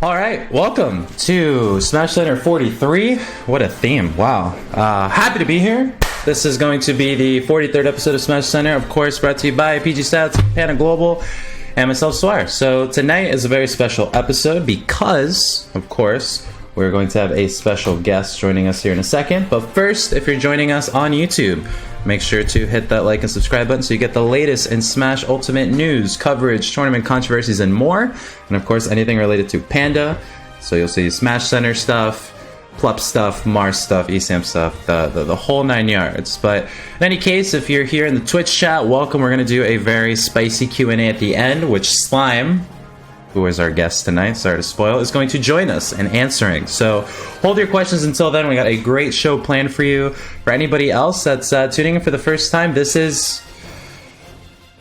All right, welcome to Smashcenter 43. What a theme, wow. Happy to be here. This is going to be the 43rd episode of Smashcenter, of course, brought to you by PG Stats, Panda Global, and myself, Suar. So tonight is a very special episode because, of course, we're going to have a special guest joining us here in a second. But first, if you're joining us on YouTube, make sure to hit that like and subscribe button so you get the latest in Smash Ultimate news, coverage, tournament controversies, and more. And of course, anything related to Panda. So you'll see Smash Center stuff, Plup stuff, Mars stuff, eSAM stuff, the whole 9 yards. But in any case, if you're here in the Twitch chat, welcome. We're going to do a very spicy Q&A at the end, which Slime, who is our guest tonight, sorry to spoil, is going to join us in answering. So hold your questions until then. We got a great show planned for you. For anybody else that's tuning in for the first time, this is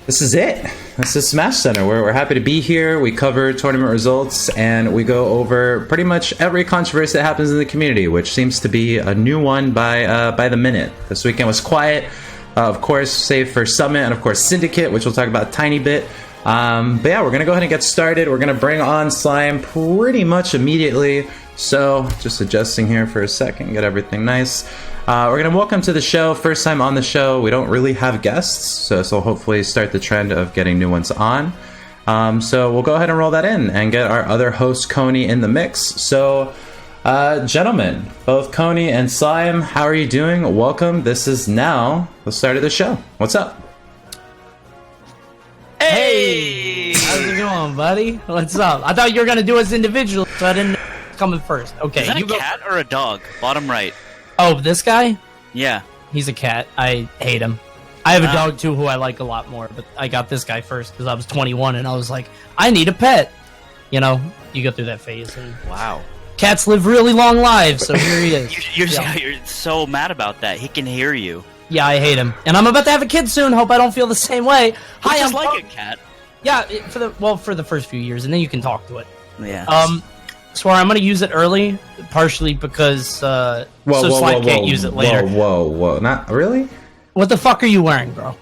it. This is Smash Center. We're happy to be here. We cover tournament results, and we go over pretty much every controversy that happens in the community, which seems to be a new one by the minute. This weekend was quiet, of course, save for Summit, and of course Syndicate, which we'll talk about a tiny bit. But yeah, we're going to go ahead and get started. We're going to bring on Slime pretty much immediately. So just adjusting here for a second, get everything nice. We're going to welcome to the show. First time on the show. We don't really have guests, so hopefully start the trend of getting new ones on. So we'll go ahead and roll that in and get our other host, Coney, in the mix. So gentlemen, both Coney and Slime, how are you doing? Welcome. This is now the start of the show. What's up? Hey! How's it going, buddy? What's up? I thought you were going to do us individually, so I didn't come in first. Okay. Is that a cat or a dog? Bottom right. Oh, this guy? Yeah. He's a cat. I hate him. I have a dog, too, who I like a lot more, but I got this guy first because I was 21, and I was like, I need a pet. You know, you go through that phase. And Wow. Cats live really long lives, so here he is. You're so mad about that. He can hear you. Yeah, I hate him. And I'm about to have a kid soon. Hope I don't feel the same way. Hi, I'm like a cat. Yeah, for the first few years, and then you can talk to it. Yeah. Suar, I'm going to use it early, partially because Slime can't use it later. Whoa. Not really? What the fuck are you wearing, bro?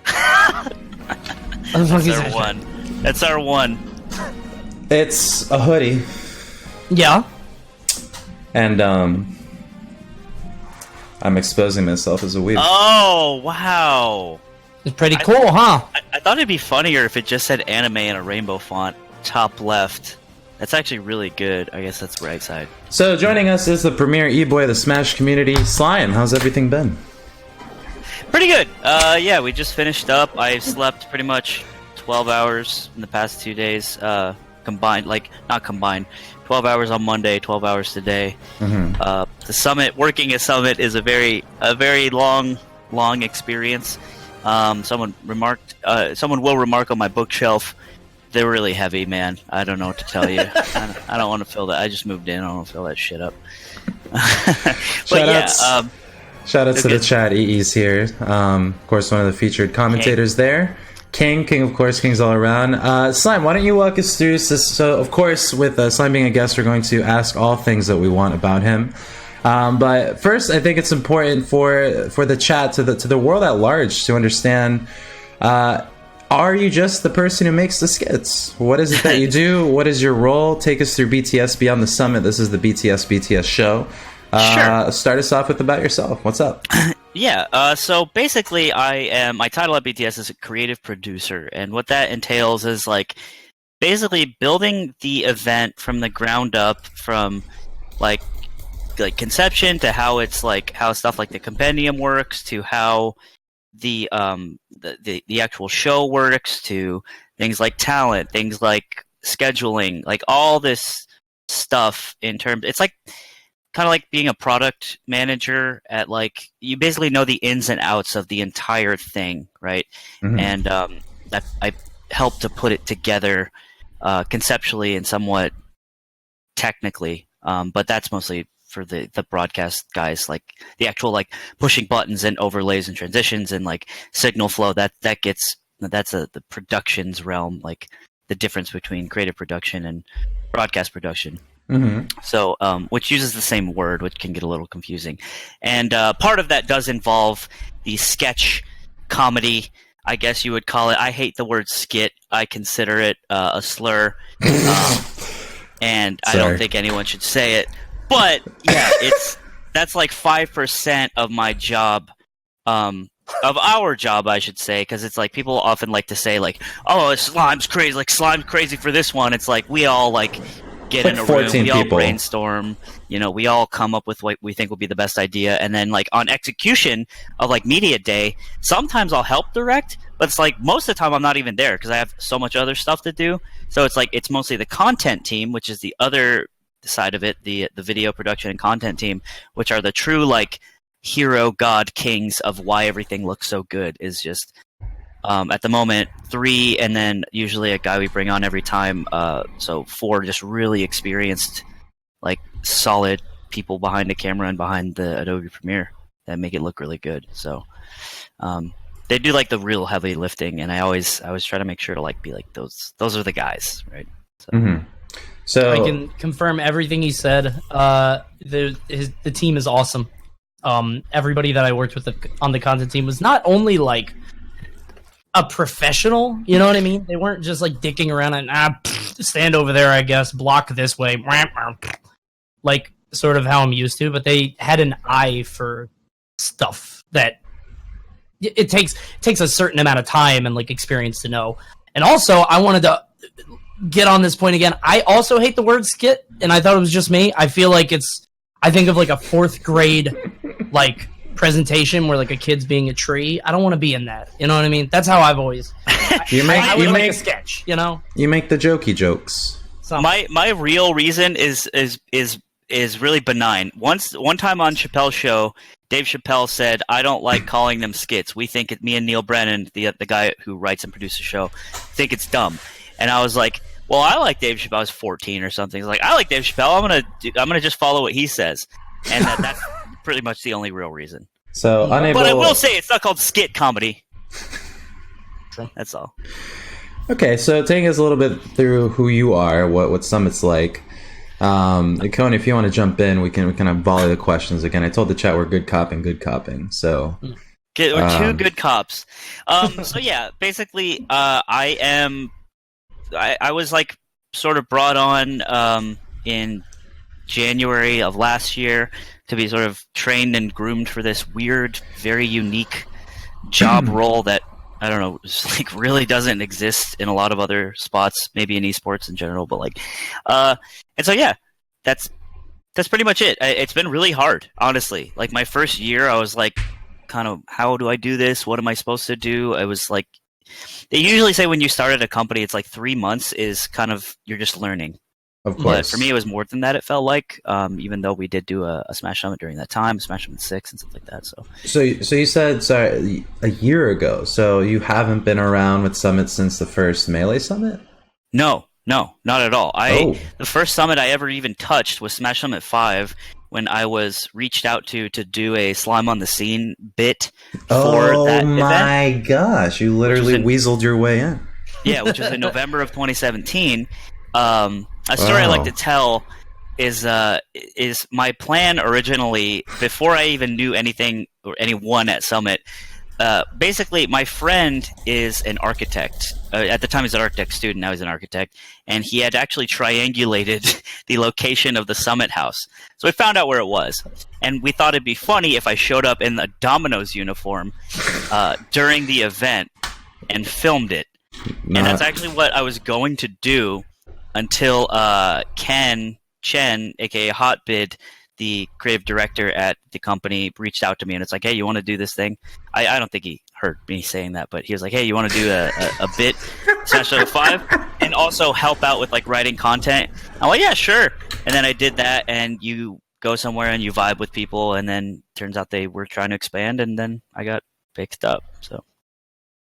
That's our one. That's our one. It's a hoodie. Yeah. And, I'm exposing myself as a weeb. Oh, wow. It's pretty cool, huh? I thought it'd be funnier if it just said anime in a rainbow font, top left. That's actually really good. I guess that's right side. So joining us is the premier e-boy of the Smash community, Slime. How's everything been? Pretty good. Yeah, we just finished up. I slept pretty much 12 hours in the past 2 days. Combined, like, not combined. 12 hours on Monday, 12 hours today. Mm-hmm. The summit, working at Summit is a very long experience. Someone will remark on my bookshelf, they're really heavy, man. I don't know what to tell you. I don't want to fill that. I just moved in. I don't want to fill that shit up. Shout outs to the chat. EE's here. Of course, one of the featured commentators there. King, of course, King's all around. Slime, why don't you walk us through this? So, of course, with Slime being a guest, we're going to ask all things that we want about him. But first, I think it's important for the chat, to the world at large, to understand, are you just the person who makes the skits? What is it that you do? What is your role? Take us through BTS Beyond the Summit. This is the BTS show. Sure. Start us off with about yourself. What's up? Yeah, so basically my title at BTS is a creative producer, and what that entails is like basically building the event from the ground up, from like conception to how stuff like the compendium works, to how the actual show works, to things like talent, things like scheduling, like all this stuff in terms. It's like kind of like being a product manager at, like, you basically know the ins and outs of the entire thing, right? Mm-hmm. And that I helped to put it together conceptually and somewhat technically, but that's mostly for the broadcast guys, like the actual like pushing buttons and overlays and transitions and like signal flow. That's the productions realm, like the difference between creative production and broadcast production. Mm-hmm. So, which uses the same word, which can get a little confusing. And part of that does involve the sketch comedy, I guess you would call it. I hate the word skit. I consider it a slur. and I Sorry. don't think anyone should say it. But yeah, that's like 5% of my job, of our job, I should say, because it's like people often like to say like, "Oh, Slime's crazy!" Like Slime's crazy for this one. It's like we all like get Like in a room, 14 we all people. brainstorm. We all come up with what we think will be the best idea, and then like on execution of like media day, sometimes I'll help direct, but it's like most of the time I'm not even there because I have so much other stuff to do. So it's like it's mostly the content team, which is the other side of it, the video production and content team, which are the true like hero god kings of why everything looks so good. Is just at the moment 3, and then usually a guy we bring on every time, so 4 just really experienced, like solid people behind the camera and behind the Adobe Premiere that make it look really good. So they do like the real heavy lifting, and I always try to make sure to like be like those are the guys, right? So. Mm-hmm. So I can confirm everything he said. The team is awesome. Everybody that I worked with on the content team was not only like a professional, you know what I mean? They weren't just like dicking around and stand over there, I guess, block this way, like sort of how I'm used to. But they had an eye for stuff that it takes a certain amount of time and like experience to know. And also, I wanted to get on this point again. I also hate the word skit, and I thought it was just me. I feel like I think of like a 4th grade like presentation where like a kid's being a tree. I don't want to be in that. You know what I mean? That's how I've always. you make a sketch. You know. You make the jokey jokes. So, my real reason is really benign. One time on Chappelle's show, Dave Chappelle said, "I don't like calling them skits. We think me and Neil Brennan, the guy who writes and produces the show, think it's dumb." And I was like, "Well, I like Dave Chappelle." I was 14 or something. I was like, "I like Dave Chappelle. I'm gonna just follow what he says," and that's pretty much the only real reason. So unable. But I will say it's not called skit comedy. That's all. Okay, so taking us a little bit through who you are, what Summit's like. Coney, if you want to jump in, we can kind of volley the questions again. I told the chat we're good copping. So we're 2 good cops. So yeah, basically, I was like sort of brought on in January of last year to be sort of trained and groomed for this weird, very unique job role that I don't know, just like really doesn't exist in a lot of other spots, maybe in esports in general, but like, and so yeah, that's pretty much it. It's been really hard, honestly. Like my first year, I was like, kind of, how do I do this? What am I supposed to do? I was like, they usually say when you start at a company, it's like 3 months is kind of, you're just learning. Of course. But for me, it was more than that, it felt like, even though we did do a Smash Summit during that time, Smash Summit 6 and stuff like that. So you said, sorry, a year ago. So you haven't been around with Summit since the first Melee Summit? No, not at all. The first Summit I ever even touched was Smash Summit 5, when I was reached out to do a Slime on the Scene bit for that event. Oh my gosh, you literally weaseled your way in. Yeah, which was in November of 2017. A story I like to tell is my plan originally, before I even knew anything or anyone at Summit. Basically, my friend is an architect. At the time, he's an architect student. Now he's an architect. And he had actually triangulated the location of the Summit house. So we found out where it was. And we thought it'd be funny if I showed up in the Domino's uniform during the event and filmed it. And that's actually what I was going to do until Ken Chen, a.k.a. Hotbid, the creative director at the company, reached out to me, and it's like, hey, you want to do this thing? I don't think he heard me saying that, but he was like, hey, you want to do a bit Smash 5 and also help out with like writing content? I'm like, yeah, sure. And then I did that, and you go somewhere and you vibe with people, and then turns out they were trying to expand, and then I got picked up. So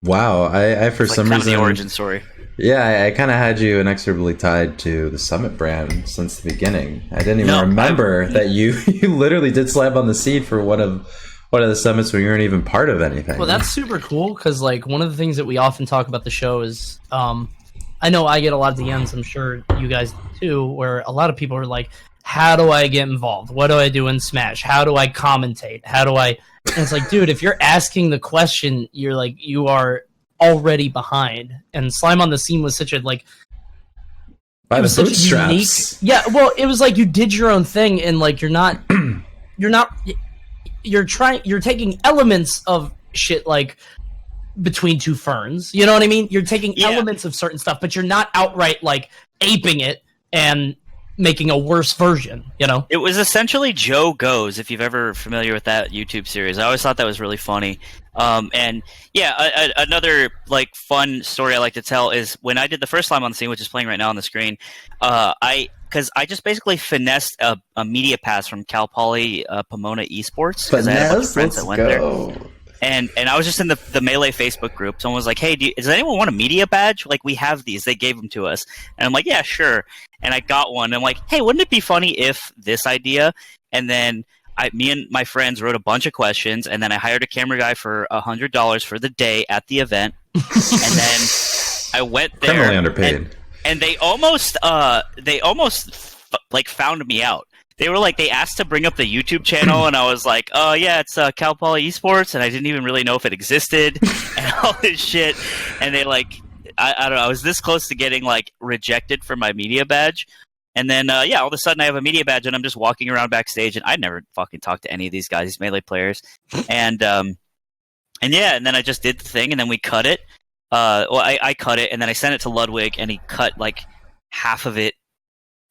wow, I for some reason, the origin story. Yeah, I kind of had you inexorably tied to the Summit brand since the beginning. I didn't even remember that you literally did Slap on the Seed for one of the summits where you weren't even part of anything. Well, that's super cool because like one of the things that we often talk about the show is, I know I get a lot of DMs. I'm sure you guys too, where a lot of people are like, "How do I get involved? What do I do in Smash? How do I commentate? How do I?" And it's like, dude, if you're asking the question, you're like, you are already behind. And Slime on the Scene was such a like By it the was such a bootstraps. Yeah, well, it was like you did your own thing, and like you're taking elements of shit like Between Two Ferns. You know what I mean? You're taking elements of certain stuff, but you're not outright like aping it and making a worse version, you know? It was essentially Joe Goes, if you've ever familiar with that YouTube series. I always thought that was really funny. And yeah, another like fun story I like to tell is when I did the first Slime on the Scene, which is playing right now on the screen, because I just basically finessed a media pass from Cal Poly Pomona Esports, because I had a bunch of friends that went there. And I was just in the Melee Facebook group. Someone was like, hey, does anyone want a media badge? Like, we have these. They gave them to us. And I'm like, yeah, sure. And I got one. And I'm like, hey, wouldn't it be funny if this idea? And then me and my friends wrote a bunch of questions. And then I hired a camera guy for $100 for the day at the event. And then I went there. Criminally underpaid. And they almost like found me out. They were like, they asked to bring up the YouTube channel, and I was like, oh, yeah, it's Cal Poly Esports, and I didn't even really know if it existed, and all this shit. And they, like, I don't know, I was this close to getting, like, rejected for my media badge. And then, yeah, all of a sudden I have a media badge, and I'm just walking around backstage, and I never fucking talked to any of these guys, these Melee players. And yeah, and then I just did the thing, and then we cut it. Well, I cut it, and then I sent it to Ludwig, and he cut, like, half of it.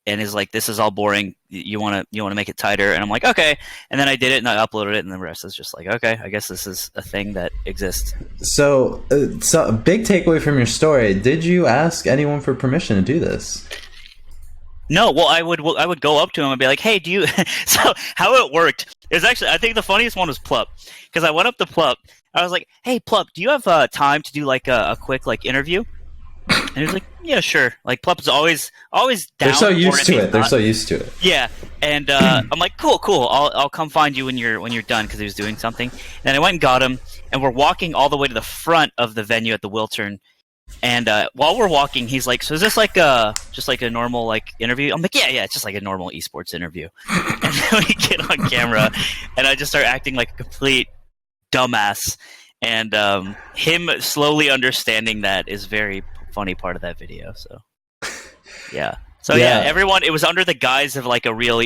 And is like, this is all boring. You want to make it tighter? And I'm like, okay. And then I did it, and I uploaded it, and the rest is just like, okay, I guess this is a thing that exists. So a big takeaway from your story: did you ask anyone for permission to do this? No. Well, I would go up to him and be like, hey, do you? So how it worked is actually, I think the funniest one was Plup, because I went up to Plup. I was like, hey, Plup, do you have time to do like a quick like interview? And he was like, yeah, sure. Like, Plup is always down. They're so used to it. They're so used to it. Yeah. And I'm like, cool. I'll come find you when you're done, because he was doing something. And I went and got him, and we're walking all the way to the front of the venue at the Wiltern. And while we're walking, he's like, so is this like just like a normal like interview? I'm like, yeah, it's just like a normal esports interview. And then we get on camera, and I just start acting like a complete dumbass. And him slowly understanding that is very funny part of that video. So yeah, everyone, it was under the guise of like a real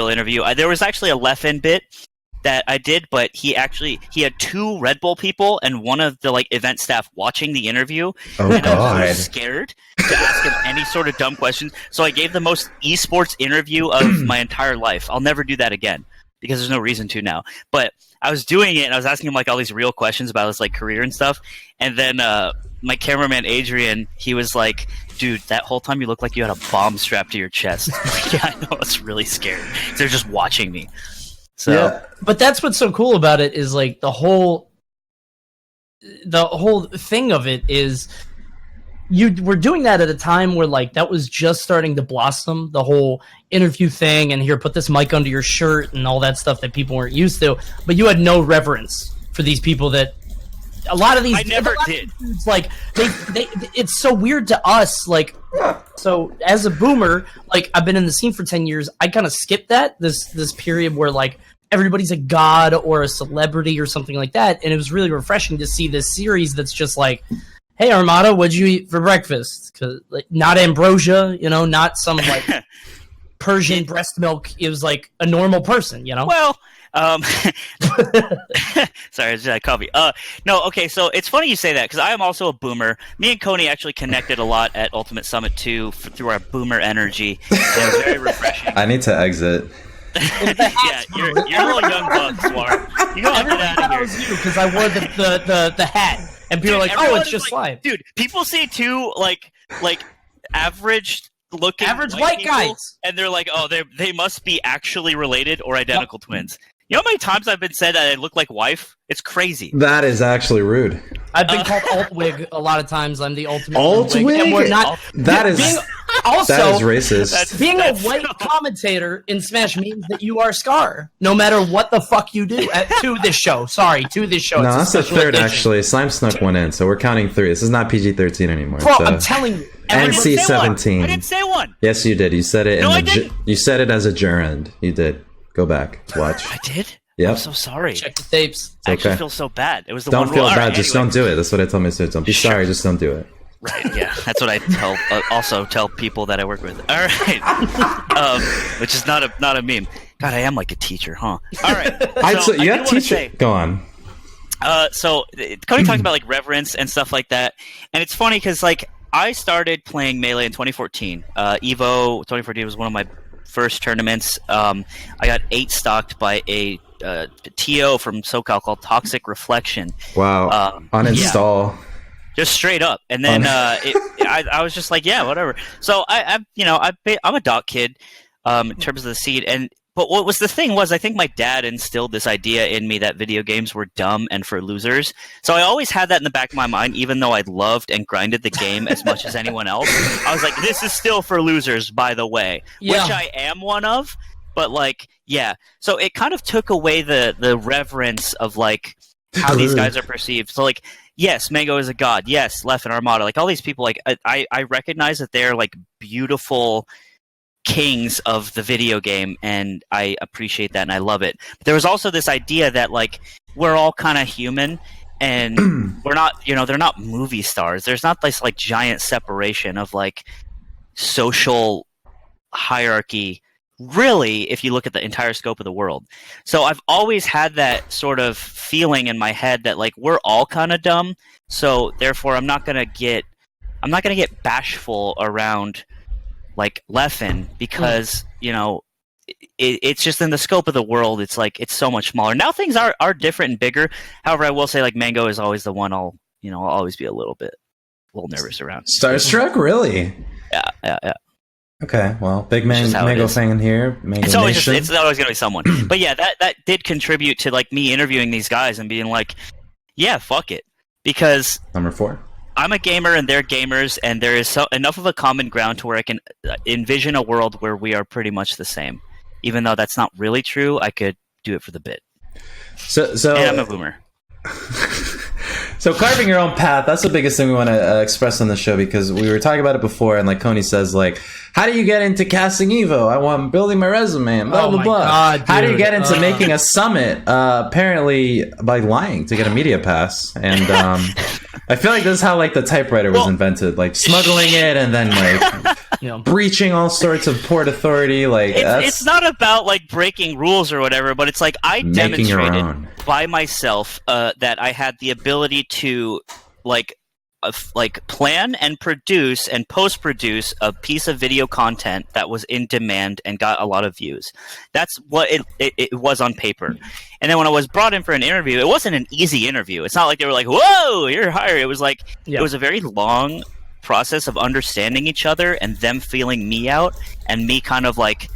interview. There was actually a left-in bit that I did, but he had two Red Bull people and one of the like event staff watching the interview. Oh, and God. I was so scared to ask him any sort of dumb questions, so I gave the most esports interview of my entire life. I'll never do that again, because there's no reason to now. But I was doing it, and I was asking him like all these real questions about his like career and stuff. And then my cameraman Adrian, he was like, "Dude, that whole time you looked like you had a bomb strapped to your chest." Yeah, I know, it's really scary. They're just watching me. So, yeah. But that's what's so cool about it is like the whole thing of it is you were doing that at a time where like that was just starting to blossom, the whole interview thing, and here, put this mic under your shirt and all that stuff that people weren't used to. But you had no reverence for these people that a lot of these. I never did. Dudes, like they, it's so weird to us. Like, so as a boomer, like I've been in the scene for 10 years. I kind of skipped this period where like everybody's a god or a celebrity or something like that, and it was really refreshing to see this series that's just like, hey, Armada, what'd you eat for breakfast? 'Cause, like, not ambrosia, not some like Persian breast milk. It was like a normal person, Well, sorry, it's just coffee. No, okay, so it's funny you say that, because I am also a boomer. Me and Coney actually connected a lot at Ultimate Summit 2 through our boomer energy. It was very refreshing. I need to exit. Yeah, you're a little young bug, Suar. You gotta get out of here. You, because I wore the hat. And people are like, oh, it's just slime. Dude, people see two like average looking white people, guys, and they're like, oh, they must be actually related or identical twins. You know how many times I've been said that I look like wife? It's crazy. That is actually rude. I've been called Altwig a lot of times. I'm the ultimate Altwig, and we're not. That is racist. Being a white commentator in Smash means that you are Scar, no matter what the fuck you do to this show. Sorry, to this show. No, that's the third actually. Slime snuck one in, so we're counting 3. This is not PG-13 anymore. Bro, so. I'm telling you. NC-17. I didn't say one. Yes, you did. You said it. No, I didn't. You said it as a gerund. You did. Go back. Watch. I did? Yep. I'm so sorry. Check the tapes. I actually feel so bad. It was the don't one feel rule. bad. Right, just anyway. don't do it. That's what I told my students. Don't be sorry. Just don't do it. Right, yeah, that's what I also tell people that I work with. All right, which is not a meme. God, I am like a teacher, huh? All right, so you have teacher. Go on. So Coney talked about like reverence and stuff like that, and it's funny because like I started playing Melee in 2014. Evo 2014 was one of my first tournaments. I got 8 stocked by a TO from SoCal called Toxic Reflection. Wow. Uninstall. Yeah. Just straight up, and then I was just like, yeah, whatever. So I'm a dot kid in terms of the seed, but what was the thing was I think my dad instilled this idea in me that video games were dumb and for losers. So I always had that in the back of my mind, even though I loved and grinded the game as much as anyone else. I was like, this is still for losers, by the way, which I am one of. But like, yeah. So it kind of took away the reverence of like how these guys are perceived. So like, yes, Mango is a god. Yes, Left and Armada. Like all these people, like I recognize that they're like beautiful kings of the video game, and I appreciate that and I love it. But there was also this idea that like we're all kind of human, and we're not, they're not movie stars. There's not this like giant separation of like social hierarchy, really, if you look at the entire scope of the world. So I've always had that sort of feeling in my head that like we're all kind of dumb, so therefore I'm not gonna get bashful around like Leffen, because it's just in the scope of the world. It's like it's so much smaller now. Things are different and bigger. However, I will say like Mango is always the one I'll always be a little nervous around. Starstruck, really? Yeah. Okay, well, big Mango fan here. It's always going to be someone. But yeah, that did contribute to like me interviewing these guys and being like, yeah, fuck it, because number 4. I'm a gamer and they're gamers, and there is enough of a common ground to where I can envision a world where we are pretty much the same. Even though that's not really true, I could do it for the bit. So and I'm a boomer. So carving your own path, that's the biggest thing we want to express on the show, because we were talking about it before, and like Coney says, like, how do you get into casting Evo? I'm building my resume and blah, blah, blah. God, how do you get into making a summit? Apparently by lying to get a media pass. And I feel like this is how like the typewriter was invented, like smuggling it and then like breaching all sorts of port authority. Like it's not about like breaking rules or whatever, but it's like I demonstrated by myself that I had the ability to like plan and produce and post-produce a piece of video content that was in demand and got a lot of views. That's what it was on paper. And then when I was brought in for an interview, it wasn't an easy interview. It's not like they were like, whoa, you're hired. It was like, it was a very long process of understanding each other and them feeling me out and me kind of like,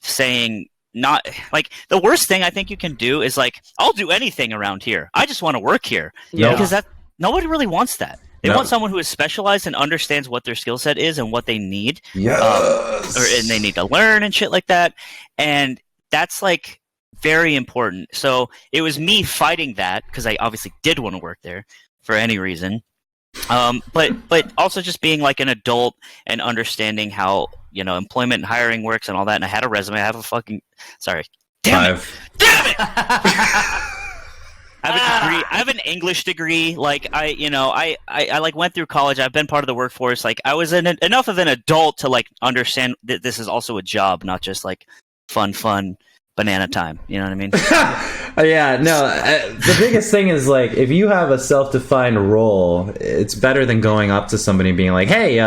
saying, not like the worst thing I think you can do is like, I'll do anything around here. I just want to work here. Because nobody really wants that. They want someone who is specialized and understands what their skill set is and what they need. And they need to learn and shit like that. And that's like very important. So it was me fighting that, because I obviously did want to work there for any reason. But also just being like an adult and understanding how, employment and hiring works and all that. And I had a resume. I have a fucking... Sorry. Damn it! I have a degree. I have an English degree. Like I like went through college. I've been part of the workforce. Like I was enough of an adult to like understand that this is also a job, not just like fun banana time. You know what I mean? The biggest thing is like if you have a self-defined role, it's better than going up to somebody and being like, "Hey,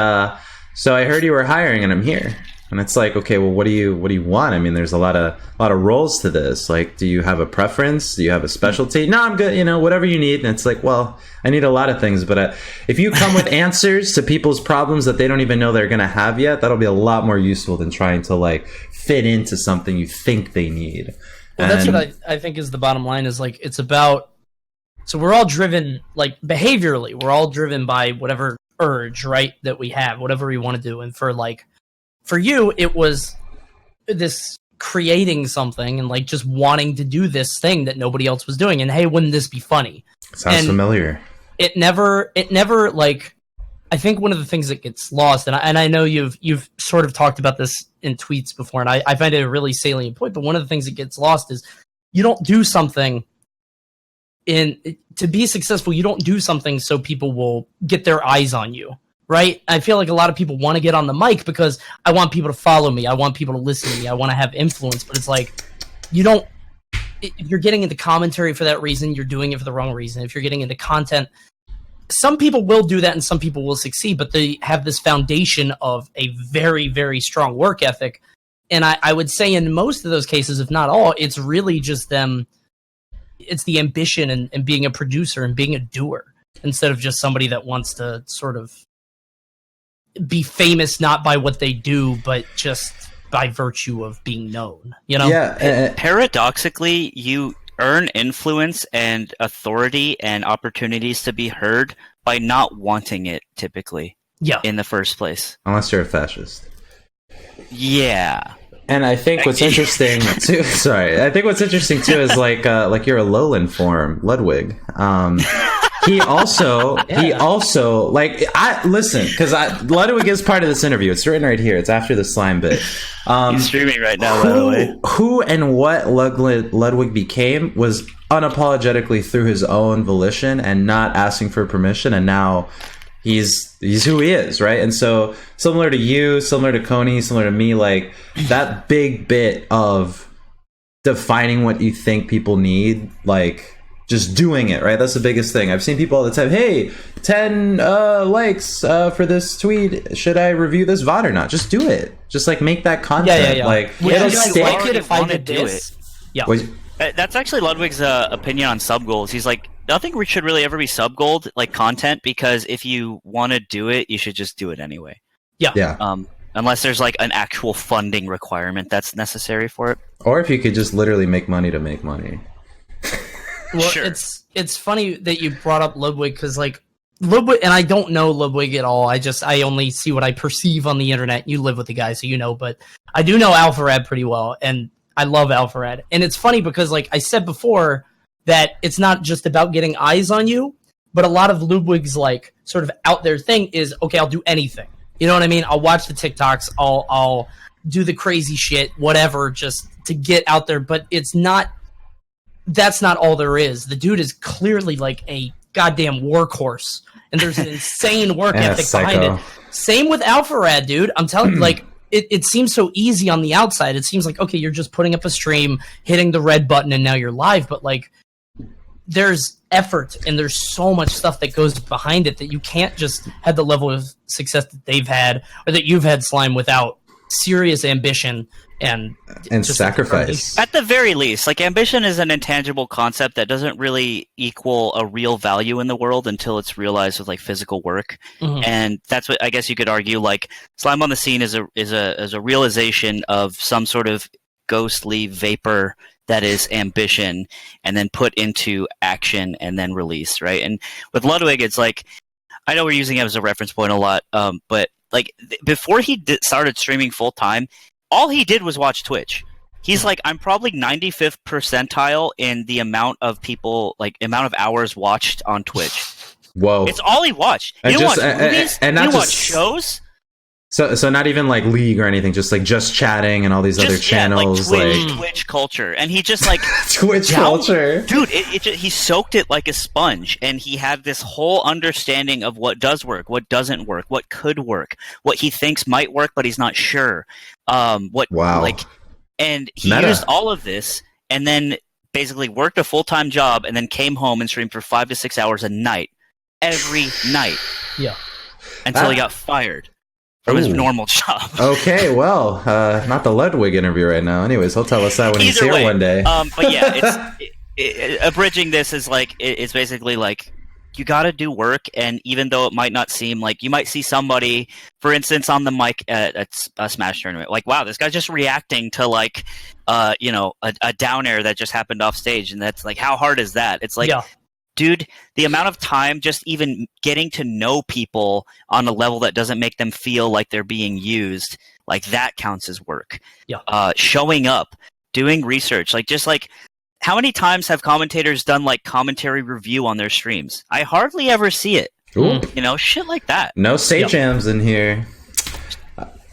so I heard you were hiring, and I'm here." And it's like, okay, well, what do you want? I mean, there's a lot of roles to this. Like, do you have a preference? Do you have a specialty? No, I'm good. Whatever you need. And it's like, well, I need a lot of things. But if you come with answers to people's problems that they don't even know they're going to have yet, that'll be a lot more useful than trying to like fit into something you think they need. Well, that's what I think is the bottom line. Is like it's about. So we're all driven, like behaviorally, we're all driven by whatever urge, right, that we have, whatever we want to do, and for you, it was this creating something and like just wanting to do this thing that nobody else was doing. And hey, wouldn't this be funny? Sounds familiar. It never like, I think one of the things that gets lost, and I know you've sort of talked about this in tweets before, and I find it a really salient point, but one of the things that gets lost is you don't do something to be successful, you don't do something so people will get their eyes on you, right? I feel like a lot of people want to get on the mic because I want people to follow me, I want people to listen to me, I want to have influence, but it's like, you don't, if you're getting into commentary for that reason, you're doing it for the wrong reason. If you're getting into content, some people will do that and some people will succeed, but they have this foundation of a very, very strong work ethic. And I would say in most of those cases, if not all, it's really just them. It's the ambition and being a producer and being a doer instead of just somebody that wants to sort of be famous, not by what they do, but just by virtue of being known, you know? Yeah. Paradoxically, you earn influence and authority and opportunities to be heard by not wanting it, typically. Yeah. In the first place. Unless you're a fascist. Yeah. And I think what's interesting too. I think what's interesting too is like you're a lowland form, Ludwig. He also like I listen because Ludwig is part of this interview. It's written right here. It's after the slime bit. He's streaming right now, by the way. Who and what Ludwig became was unapologetically through his own volition and not asking for permission, and now he's who he is, right? And so similar to you, similar to Coney, similar to me, like that big bit of defining what you think people need, like just doing it, right? That's the biggest thing. I've seen people all the time, hey, 10 likes for this tweet, should I review this VOD or not? Just do it. Just like make that content. Yeah. Like would it'll you stick. like it if I did this? Yeah. That's actually Ludwig's opinion on sub goals. He's like, nothing should really ever be sub goaled like content, because if you want to do it, you should just do it anyway. Yeah. Unless there's like an actual funding requirement that's necessary for it. Or if you could just literally make money to make money. Well, sure. It's funny that you brought up Ludwig, because like Ludwig, and I don't know Ludwig at all. I only see what I perceive on the internet. You live with the guy, so you know. But I do know Alpharad pretty well, and I love Alpharad. And it's funny because, like I said before, that it's not just about getting eyes on you, but a lot of Ludwig's like sort of out there thing is, okay, I'll do anything. You know what I mean? I'll watch the TikToks. I'll do the crazy shit, whatever, just to get out there. But it's not. That's not all there is. The dude is clearly like a goddamn workhorse, and there's an insane work ethic behind it. Same with Alpharad, dude. I'm telling you, like, it seems so easy on the outside. It seems like, okay, you're just putting up a stream, hitting the red button, and now you're live. But like, there's effort and there's so much stuff that goes behind it that you can't just have the level of success that they've had or that you've had, Slime, without serious ambition and sacrifice. At the very least, like, ambition is an intangible concept that doesn't really equal a real value in the world until it's realized with like physical work. Mm-hmm. And that's what I guess you could argue, like, Slime on the Scene is a realization of some sort of ghostly vapor that is ambition, and then put into action and then released, right? And with Ludwig, it's like, I know we're using him as a reference point a lot, but like before he started streaming full time, all he did was watch Twitch. He's like, I'm probably 95th percentile in the amount of people, like amount of hours watched on Twitch. Whoa! It's all he watched. He didn't watch movies. He didn't watch shows. So not even like League or anything, just like just chatting and all these other channels, like Twitch culture, and he just like Twitch culture, dude. He soaked it like a sponge, and he had this whole understanding of what does work, what doesn't work, what could work, what he thinks might work, but he's not sure. And he used all of this, and then basically worked a full-time job, and then came home and streamed for 5 to 6 hours a night, every night, until he got fired from his normal job. Okay, well, not the Ludwig interview right now. Anyways, he'll tell us that when he's here one day. But yeah, abridging this is like, it's basically like, you got to do work, and even though it might not seem like, you might see somebody, for instance, on the mic at a Smash tournament, like, wow, this guy's just reacting to like, a down air that just happened off stage, and that's like, how hard is that? It's like, dude, the amount of time just even getting to know people on a level that doesn't make them feel like they're being used, like that counts as work. Showing up, doing research, like, just like, how many times have commentators done like commentary review on their streams? I hardly ever see it. Ooh. Shit like that. No jams in here.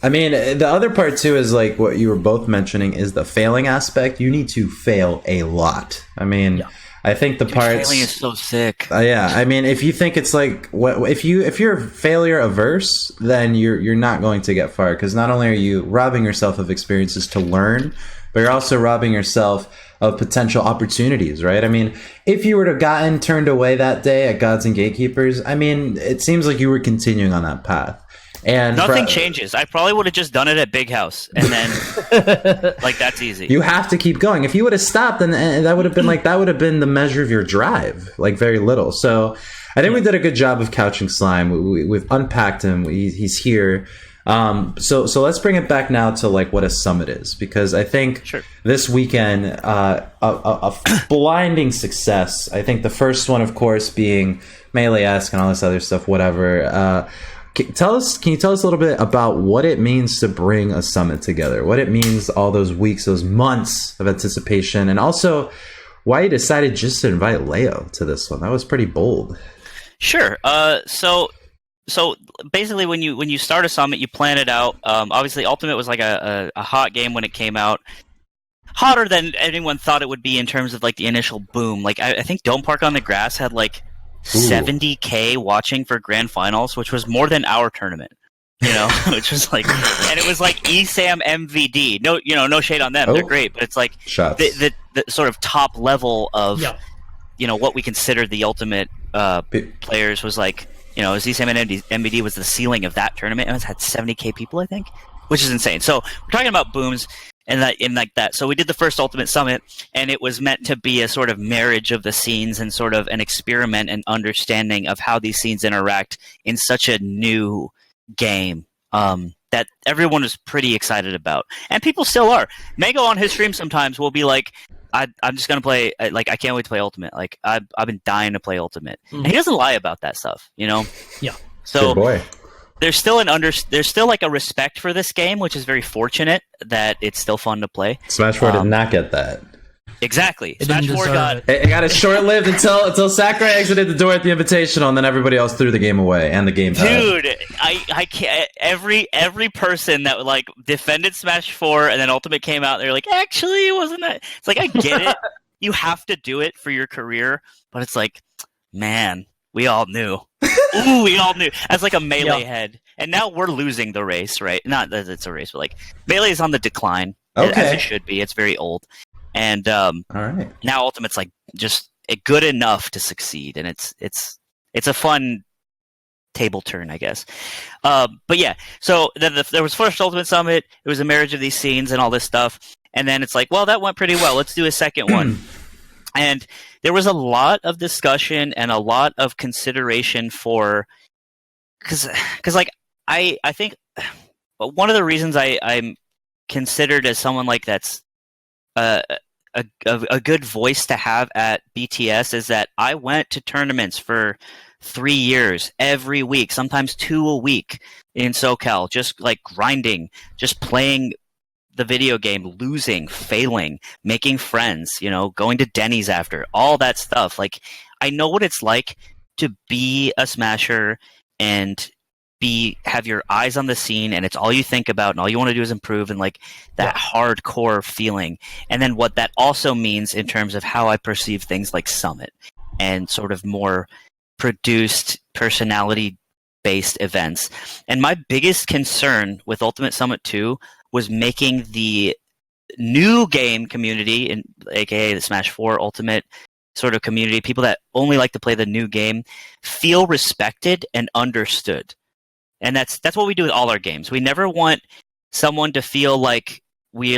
I mean, the other part too is like what you were both mentioning is the failing aspect. You need to fail a lot. I mean, I think the parts failing is so sick. Yeah, I mean, if you think it's like what if you're failure averse, then you're not going to get far, because not only are you robbing yourself of experiences to learn, but you're also robbing yourself of potential opportunities, right? I mean, if you were to have gotten turned away that day at Gods and Gatekeepers, I mean, it seems like you were continuing on that path. And nothing changes. I probably would have just done it at Big House, and then like that's easy. You have to keep going. If you would have stopped, then that would have been the measure of your drive, like very little. So I think we did a good job of couching Slime. We've unpacked him. He's here. So let's bring it back now to like what a summit is, because I think this weekend a blinding success. I think the first one, of course, being Melee-esque and all this other stuff, whatever. Can you tell us a little bit about what it means to bring a summit together? What it means, all those weeks, those months of anticipation, and also why you decided just to invite Leo to this one? That was pretty bold. Sure. So basically, when you start a summit, you plan it out. Obviously, Ultimate was like a hot game when it came out, hotter than anyone thought it would be in terms of like the initial boom. Like I think Dome Park on the Grass had like 70K watching for grand finals, which was more than our tournament, which was like, and it was like ESAM MVD. No shade on them. They're great, but it's like the sort of top level of, what we consider the Ultimate players was like, as ESAM and MVD was the ceiling of that tournament, and it had 70K people, I think, which is insane. So we're talking about booms. And like that. So we did the first Ultimate Summit, and it was meant to be a sort of marriage of the scenes and sort of an experiment and understanding of how these scenes interact in such a new game that everyone is pretty excited about. And people still are. Mango on his stream sometimes will be like, I'm just going to play, I can't wait to play Ultimate. Like, I've been dying to play Ultimate. And he doesn't lie about that stuff, Yeah. So, good boy. There's still like a respect for this game, which is very fortunate that it's still fun to play. Smash 4 did not get that. Exactly. Smash 4 got it got it short-lived until Sakurai exited the door at the Invitational, and then everybody else threw the game away and the game pad. Dude, I can't. Every person that like defended Smash 4 and then Ultimate came out, they're like, actually, it wasn't that. It's like, I get it. You have to do it for your career, but it's like, man, we all knew. Ooh, we all knew. As like a Melee head. And now we're losing the race, right? Not that it's a race, but like Melee is on the decline. As it should be. It's very old. And all right. Now Ultimate's like just good enough to succeed, and it's a fun table turn, I guess. But yeah, so then there was first Ultimate Summit. It was a marriage of these scenes and all this stuff. And then it's like, well, that went pretty well. Let's do a second one. And there was a lot of discussion and a lot of consideration for, because like I think one of the reasons I'm considered as someone like that's a good voice to have at BTS is that I went to tournaments for 3 years every week, sometimes 2 a week in SoCal, just like grinding, just playing the video game, losing, failing, making friends, going to Denny's after, all that stuff. Like, I know what it's like to be a Smasher and have your eyes on the scene, and it's all you think about, and all you want to do is improve, and like that hardcore feeling. And then what that also means in terms of how I perceive things like Summit and sort of more produced, personality-based events. And my biggest concern with Ultimate Summit 2 was making the new game community, aka the Smash 4 Ultimate sort of community, people that only like to play the new game, feel respected and understood. And that's what we do with all our games. We never want someone to feel like we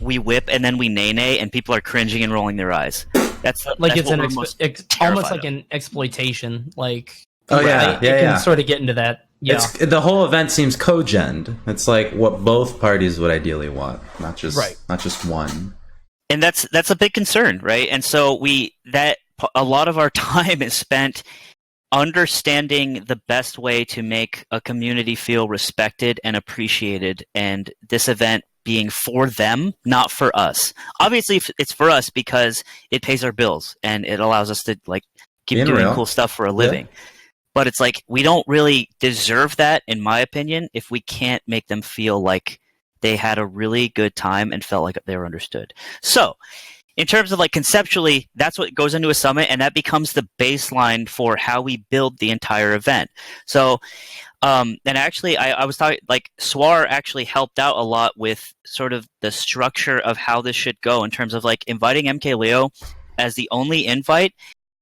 whip and then we nay and people are cringing and rolling their eyes. That's like that's it's almost like an exploitation. Like it can sort of get into that. Yeah, the whole event seems co-gen. It's like what both parties would ideally want, not just one. And that's a big concern, right? And so a lot of our time is spent understanding the best way to make a community feel respected and appreciated, and this event being for them, not for us. Obviously, it's for us because it pays our bills and it allows us to like keep doing cool stuff for a living. Yeah. But it's like, we don't really deserve that, in my opinion, if we can't make them feel like they had a really good time and felt like they were understood. So, in terms of like conceptually, that's what goes into a summit, and that becomes the baseline for how we build the entire event. So, and actually, I was talking like Suar actually helped out a lot with sort of the structure of how this should go in terms of like inviting MK Leo as the only invite,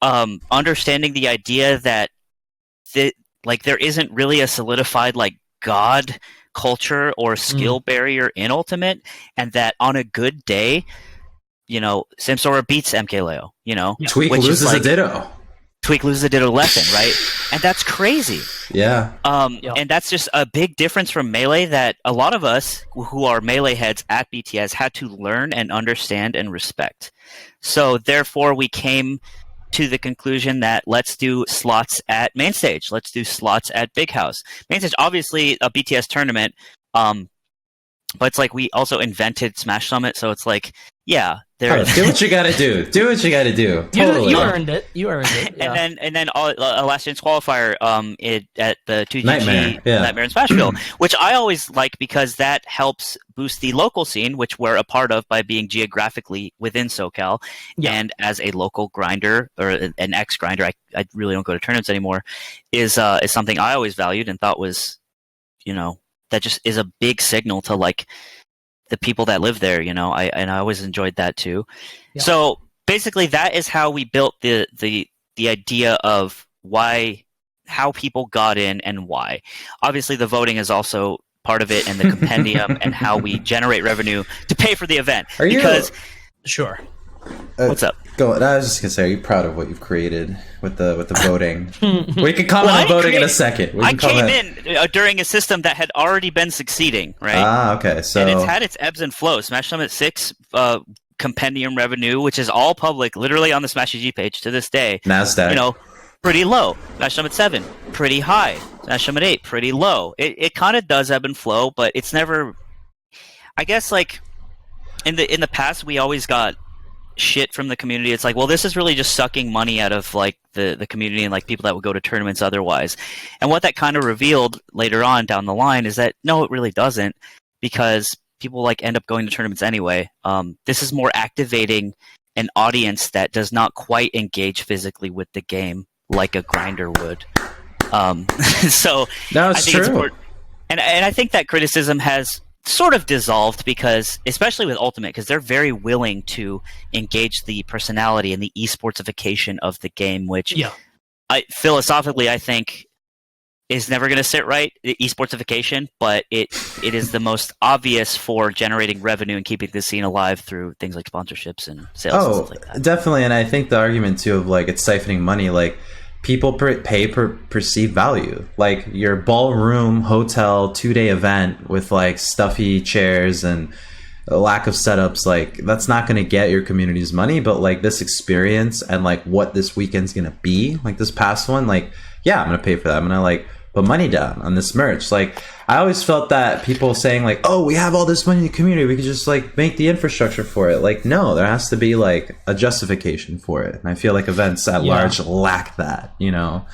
understanding the idea that like there isn't really a solidified like god culture or skill barrier in Ultimate, and that on a good day, you know, Simsora beats MK Leo, you know, Tweak loses a Ditto. Tweak loses a Ditto lesson, right? And that's crazy. Yeah. And that's just a big difference from Melee that a lot of us who are Melee heads at BTS had to learn and understand and respect. So therefore we came to the conclusion that let's do slots at main stage. Let's do slots at Big House. Main stage, obviously a BTS tournament, but it's like we also invented Smash Summit, so it's like, yeah, do what you gotta do. Do what you gotta do. Totally. You earned it. You earned it. Yeah. And then last chance qualifier at the 2GG Nightmare in Smashville, which I always like because that helps boost the local scene, which we're a part of by being geographically within SoCal. Yeah. And as a local grinder or an ex grinder, I really don't go to tournaments anymore. Is something I always valued and thought was, you know, that just is a big signal to like the people that live there, you know. I always enjoyed that too. Yeah. So basically that is how we built the idea of how people got in and why. Obviously the voting is also part of it, and the compendium and how we generate revenue to pay for the event. Sure. What's up? Go. I was just gonna say, are you proud of what you've created with the voting? We can comment on voting in a second. I came in during a system that had already been succeeding, right? Okay. So and it's had its ebbs and flows. Smash Summit 6 compendium revenue, which is all public, literally on the Smash GG page to this day. NASDAQ, you know, pretty low. Smash Summit 7, pretty high. Smash Summit 8, pretty low. It kind of does ebb and flow, but it's never. I guess like in the past, we always got shit from the community. It's like, well, this is really just sucking money out of like the community and like people that would go to tournaments otherwise. And what that kind of revealed later on down the line is that no, it really doesn't, because people like end up going to tournaments anyway. This is more activating an audience that does not quite engage physically with the game like a grinder would. So no, it's true. And I think that criticism has sort of dissolved because, especially with Ultimate, because they're very willing to engage the personality and the esportsification of the game, which philosophically I think is never going to sit right, the esportsification, but it is the most obvious for generating revenue and keeping the scene alive through things like sponsorships and sales and stuff like that. Definitely. And I think the argument too of like it's siphoning money, like people pay per perceived value. Like your ballroom hotel 2-day event with like stuffy chairs and a lack of setups, like that's not going to get your community's money. But like this experience and like what this weekend's going to be, like this past one, like yeah, I'm going to pay for that. I'm going to like put money down on this merch. Like I always felt that people saying like, oh, we have all this money in the community, we could just like make the infrastructure for it. Like no, there has to be like a justification for it, and I feel like events at large lack that, you know.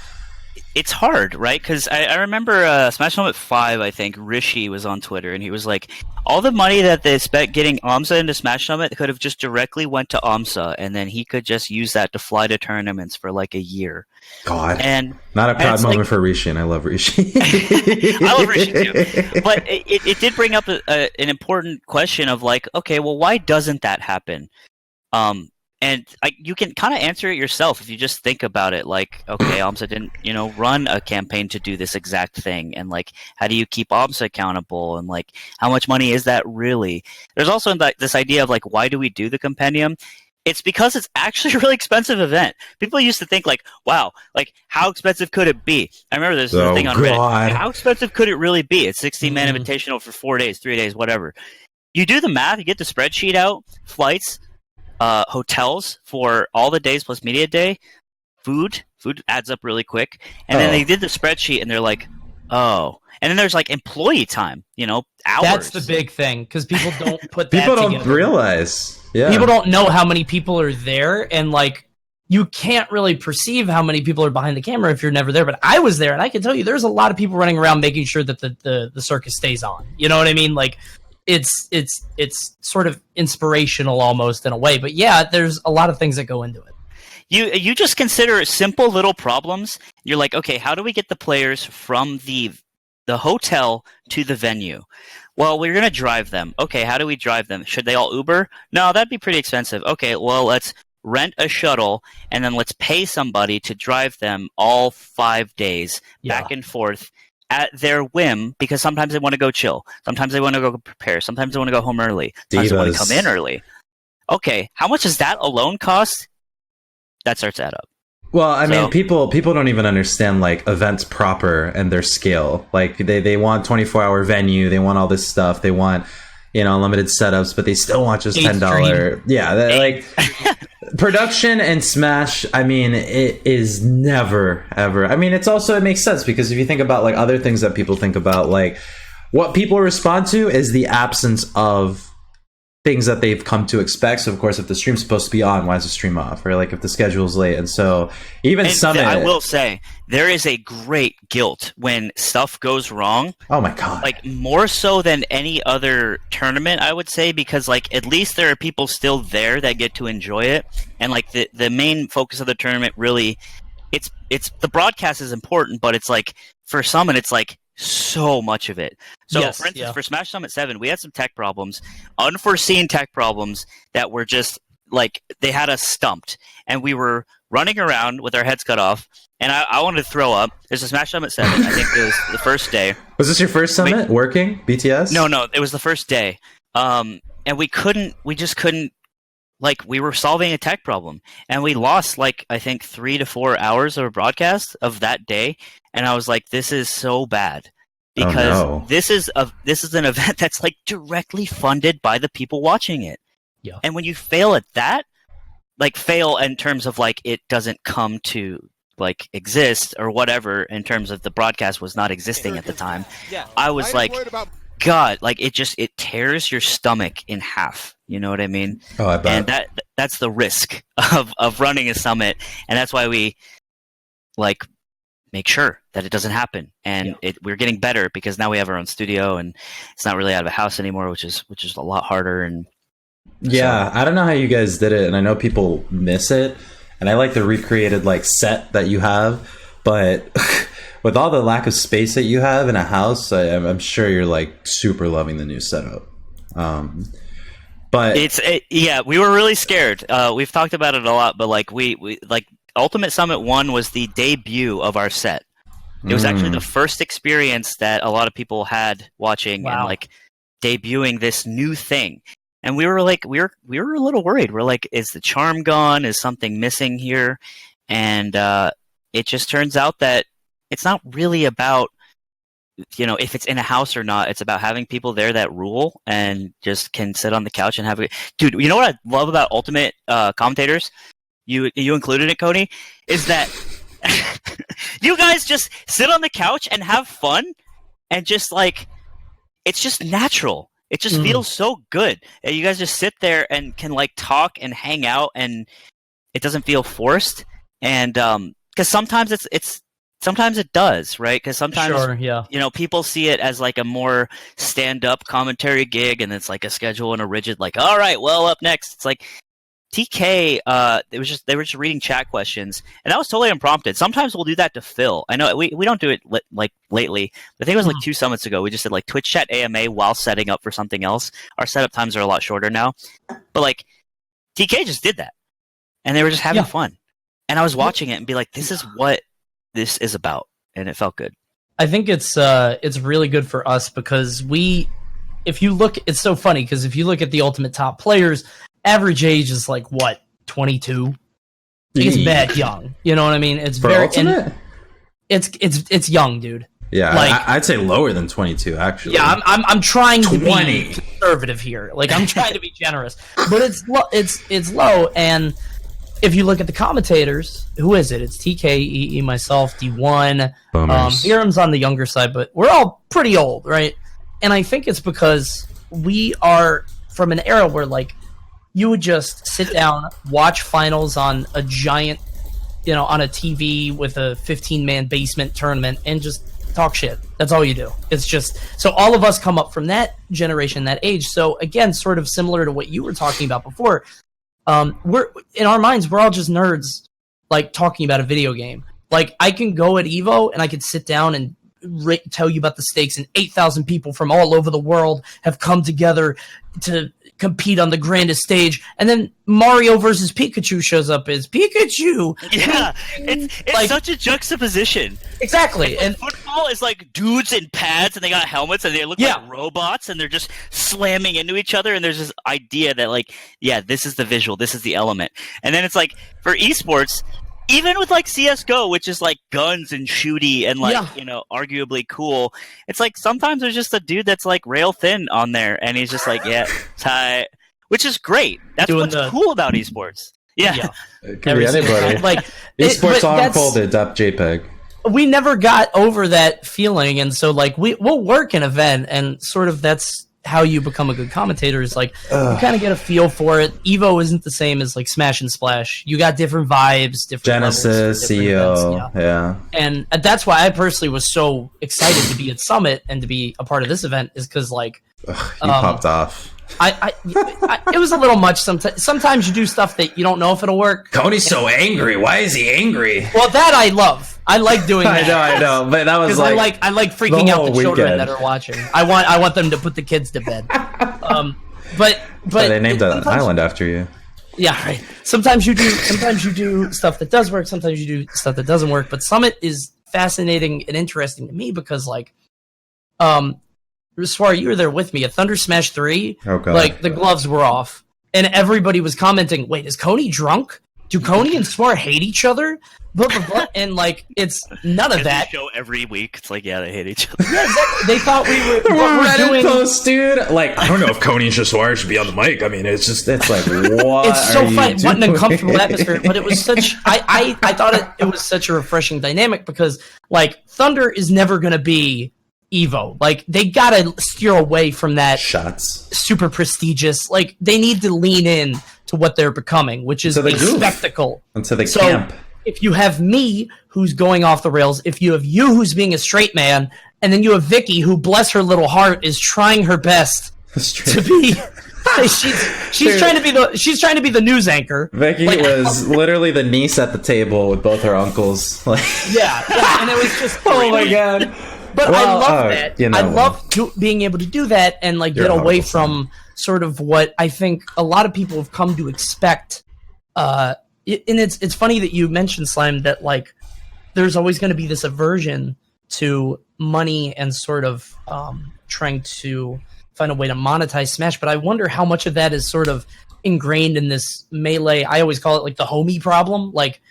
It's hard, right? Because I remember Smash Summit 5, I think, Rishi was on Twitter, and he was like, all the money that they spent getting AMSA into Smash Summit could have just directly went to AMSA, and then he could just use that to fly to tournaments for like a year. God. And not a proud moment for Rishi, and I love Rishi. I love Rishi too. But it did bring up an important question of like, okay, well, why doesn't that happen? And you can kind of answer it yourself if you just think about it. Like, okay, AMSA didn't, run a campaign to do this exact thing, and like, how do you keep AMSA accountable? And like, how much money is that really? There's also this idea of like, why do we do the compendium? It's because it's actually a really expensive event. People used to think like, wow, like how expensive could it be? I remember there's a thing on Reddit. How expensive could it really be? It's 16-man invitational for 4 days, 3 days, whatever. You do the math, you get the spreadsheet out, flights, hotels for all the days plus media day, food adds up really quick, and then they did the spreadsheet and they're like, oh, and then there's like employee time, hours. That's the big thing, because people don't put that people together. Don't realize. Yeah, people don't know how many people are there, and like you can't really perceive how many people are behind the camera if you're never there. But I was there, and I can tell you there's a lot of people running around making sure that the circus stays on. You know what I mean? Like it's sort of inspirational almost in a way. But yeah, there's a lot of things that go into it. You just consider simple little problems. You're like, okay, how do we get the players from the hotel to the venue? Well, we're going to drive them. Okay, how do we drive them? Should they all Uber? No, that'd be pretty expensive. Okay, well, let's rent a shuttle, and then let's pay somebody to drive them all 5 days back and forth at their whim, because sometimes they want to go chill. Sometimes they want to go prepare. Sometimes they want to go home early. Sometimes they want to come in early. Okay, how much does that alone cost? That starts to add up. Well, I mean, people don't even understand like events proper and their scale. Like they want 24-hour venue, they want all this stuff, they want unlimited setups, but they still want just $10. Yeah, like production and Smash. I mean, it is never ever. I mean, it makes sense because if you think about like other things that people think about, like what people respond to is the absence of things that they've come to expect. So of course, if the stream's supposed to be on, why is the stream off? Or like if the schedule's late. And so even Summit, I will say there is a great guilt when stuff goes wrong. Oh my God. Like more so than any other tournament, I would say, because like at least there are people still there that get to enjoy it. And like the main focus of the tournament really, it's the broadcast is important, but it's like for Summit, it's like so much of it. So for instance, for Smash Summit 7, we had some tech problems, unforeseen tech problems that were just like they had us stumped, and we were running around with our heads cut off, and I wanted to throw up. There's a Smash Summit 7. I think it was the first day. Was this your first summit working BTS? No, it was the first day. And we just couldn't, like, we were solving a tech problem, and we lost like I think 3 to 4 hours of a broadcast of that day. And I was like, this is so bad because this is an event that's like directly funded by the people watching it. Yeah. And when you fail at that, like fail in terms of like it doesn't come to like exist or whatever, in terms of the broadcast was not existing at the time. I was like, God, like it tears your stomach in half. You know what I mean? Oh, I bet. And that's the risk of running a summit, and that's why we like make sure that it doesn't happen. And we're getting better because now we have our own studio, and it's not really out of a house anymore, which is a lot harder. And I don't know how you guys did it, and I know people miss it, and I like the recreated like set that you have, but with all the lack of space that you have in a house, I'm sure you're like super loving the new setup. But we were really scared. We've talked about it a lot, but like we like Ultimate Summit 1 was the debut of our set. It was actually the first experience that a lot of people had watching and like debuting this new thing. And we were like, we were a little worried. We're like, is the charm gone? Is something missing here? And it just turns out that it's not really about, if it's in a house or not. It's about having people there that rule and just can sit on the couch and have a... Dude, you know what I love about Ultimate commentators? You included it, Coney, is that you guys just sit on the couch and have fun, and just like it's just natural. It just feels so good. You guys just sit there and can like talk and hang out, and it doesn't feel forced. And because sometimes sometimes it does, right? Because sometimes people see it as like a more stand-up commentary gig, and it's like a schedule and a rigid like, all right, well, up next, it's like. TK, they were just reading chat questions, and that was totally unprompted. Sometimes we'll do that to fill. I know we don't do it like lately. I think it was like 2 summits ago. We just did like Twitch chat AMA while setting up for something else. Our setup times are a lot shorter now, but like TK just did that, and they were just having fun. And I was watching it and be like, this is what this is about, and it felt good. I think it's really good for us because if you look, it's so funny because if you look at the Ultimate top players. Average age is like what, 22? It's bad young. You know what I mean? It's for very Ultimate? It's young, dude. Yeah, like, I'd say lower than 22 actually. Yeah, I'm trying to be conservative here. Like I'm trying to be generous, but it's low. And if you look at the commentators, who is it? It's TK, EE, myself, D1. Hiram's on the younger side, but we're all pretty old, right? And I think it's because we are from an era where like. You would just sit down, watch finals on a giant, on a TV with a 15-man basement tournament, and just talk shit. That's all you do. It's just so all of us come up from that generation, that age. So again, sort of similar to what you were talking about before. We're in our minds, we're all just nerds, like talking about a video game. Like I can go at Evo and I could sit down and tell you about the stakes, and 8,000 people from all over the world have come together to compete on the grandest stage, and then Mario versus Pikachu shows up as Pikachu. Yeah, it's like, such a juxtaposition. Exactly. And football is like dudes in pads and they got helmets and they look like robots and they're just slamming into each other, and there's this idea that like, yeah, this is the visual, this is the element. And then it's like for esports, even with like CSGO, which is like guns and shooty and like, arguably cool, it's like sometimes there's just a dude that's like rail thin on there and he's just like, yeah, tight, which is great. That's what's cool about esports. Yeah. It can be anybody. Like, esports on folded up JPEG. We never got over that feeling, and so like we'll work an event, and sort of that's how you become a good commentator, is like you kind of get a feel for it. Evo isn't the same as like Smash and Splash. You got different vibes, different Genesis, CEO, yeah. And that's why I personally was so excited to be at Summit and to be a part of this event, is because like you popped off. It was a little much. Sometimes you do stuff that you don't know if it'll work. Coney's so angry. Why is he angry? Well, that I love. I like doing that. I know, but that was like I like freaking out the children that are watching. I want them to put the kids to bed. But they named an island after you. Yeah, right. Sometimes you do stuff that does work. Sometimes you do stuff that doesn't work. But Summit is fascinating and interesting to me because like, Suar, you were there with me at Thunder Smash 3. Okay. Like the gloves were off, and everybody was commenting, "Wait, is Coney drunk? Do Coney and Suar hate each other?" Blah, blah, blah. And like, it's none of that. Show every week. It's like, yeah, they hate each other. Yeah, exactly. They thought we were. Reddit doing... post, dude. Like, I don't know if Coney and Suar should be on the mic. I mean, it's like, what? It's so fun. What an uncomfortable atmosphere. But it was such. I thought it was such a refreshing dynamic because like Thunder is never going to be Evo. Like they gotta steer away from that shots super prestigious. Like they need to lean in to what they're becoming, which is a spectacle. And to the camp. If you have me who's going off the rails, if you have you who's being a straight man, and then you have Vicky who, bless her little heart, is trying her best to be. she's trying to be the news anchor. Vicky was literally the niece at the table with both her uncles. Yeah, and it was just oh my god. But I love that. I love being able to do that and like get away from sort of what I think a lot of people have come to expect. And it's funny that you mentioned, Slime, that like there's always going to be this aversion to money and sort of trying to find a way to monetize Smash. But I wonder how much of that is sort of ingrained in this Melee. I always call it like the homie problem. Like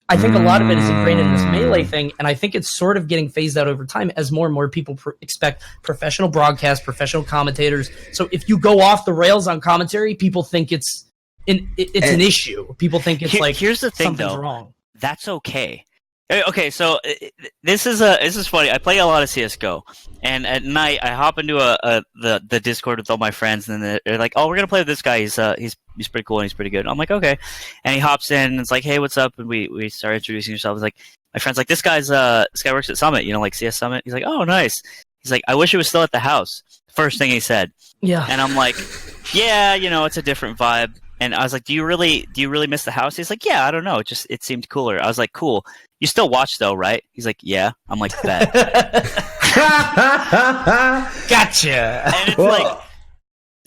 I think a lot of it is ingrained in this Melee thing, and I think it's sort of getting phased out over time as more and more people expect professional broadcasts, professional commentators. So if you go off the rails on commentary, people think it's an issue. People think it's like here's the thing, something's though. Wrong. That's okay. Okay, so this is funny. I play a lot of CS:GO, and at night I hop into the Discord with all my friends, and then they're like, "Oh, we're gonna play with this guy. He's pretty cool and he's pretty good." I'm like, "Okay," and he hops in and it's like, "Hey, what's up?" And we start introducing ourselves. Like my friend's like, "This guy works at Summit, like CS Summit." He's like, "Oh, nice." He's like, "I wish it was still at the house." First thing he said. Yeah. And I'm like, "Yeah, it's a different vibe." And I was like, do you really miss the house? He's like, yeah, I don't know. It seemed cooler. I was like, cool. You still watch though, right? He's like, yeah. I'm like, bet. Gotcha. And it's like,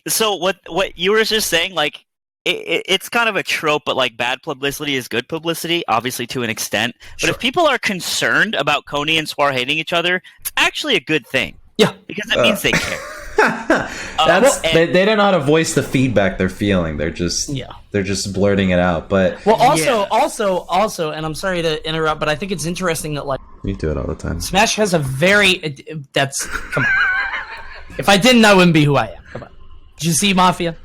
so what you were just saying, like, it's kind of a trope, but like bad publicity is good publicity, obviously to an extent. But if people are concerned about Coney and Suar hating each other, it's actually a good thing. Yeah. Because it means they care. They don't know how to voice the feedback they're feeling. They're just blurting it out. But also, and I'm sorry to interrupt, but I think it's interesting that like you do it all the time. Smash has a very come on. If I didn't, I wouldn't be who I am. Come on. Did you see Mafia?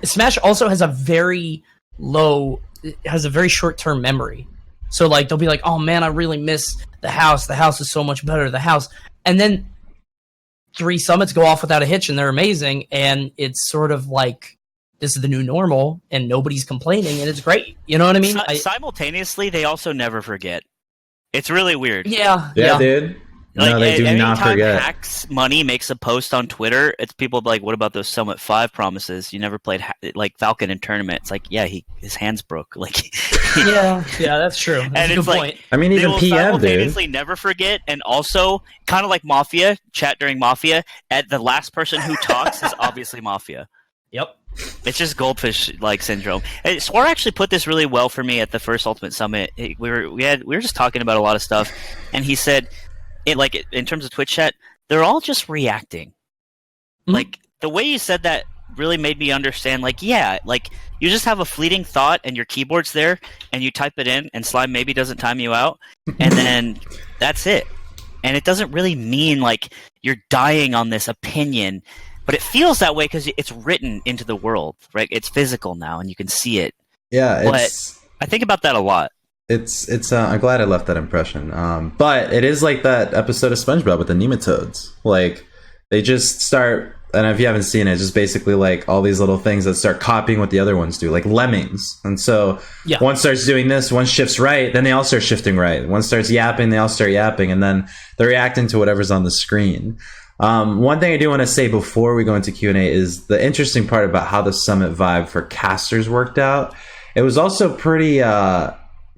Smash also has a very short-term memory. So like they'll be like, "Oh man, I really miss the house. The house is so much better. The house," and then 3 summits go off without a hitch and they're amazing, and it's sort of like this is the new normal and nobody's complaining and it's great. You know what I mean? Simultaneously, they also never forget. It's really weird. Yeah, dude. No, they do not forget. Hacks Money makes a post on Twitter, it's people like, "What about those Summit 5 promises? You never played like Falcon in tournament." It's like, yeah, his hands broke. Like, yeah, that's true. That's and a good it's like, point. I mean, even they will PM, simultaneously dude. never forget, and also kind of like Mafia chat during Mafia. At the last person who talks is obviously Mafia. Yep. It's just goldfish like syndrome. And Suar actually put this really well for me at the first Ultimate Summit. We were just talking about a lot of stuff, and he said, in terms of Twitch chat, they're all just reacting. Mm-hmm. Like the way you said that really made me understand. Like, yeah, like you just have a fleeting thought, and your keyboard's there, and you type it in, and Slime maybe doesn't time you out, and then that's it. And it doesn't really mean like you're dying on this opinion. But it feels that way because it's written into the world, right? It's physical now, and you can see it. Yeah, but I think about that a lot. It's. I'm glad I left that impression. But it is like that episode of SpongeBob with the nematodes. Like they just start, and if you haven't seen it, just basically like all these little things that start copying what the other ones do, like lemmings. And so one starts doing this, one shifts right, then they all start shifting right. One starts yapping, they all start yapping, and then they're reacting to whatever's on the screen. One thing I do want to say before we go into Q&A is the interesting part about how the summit vibe for casters worked out. It was also pretty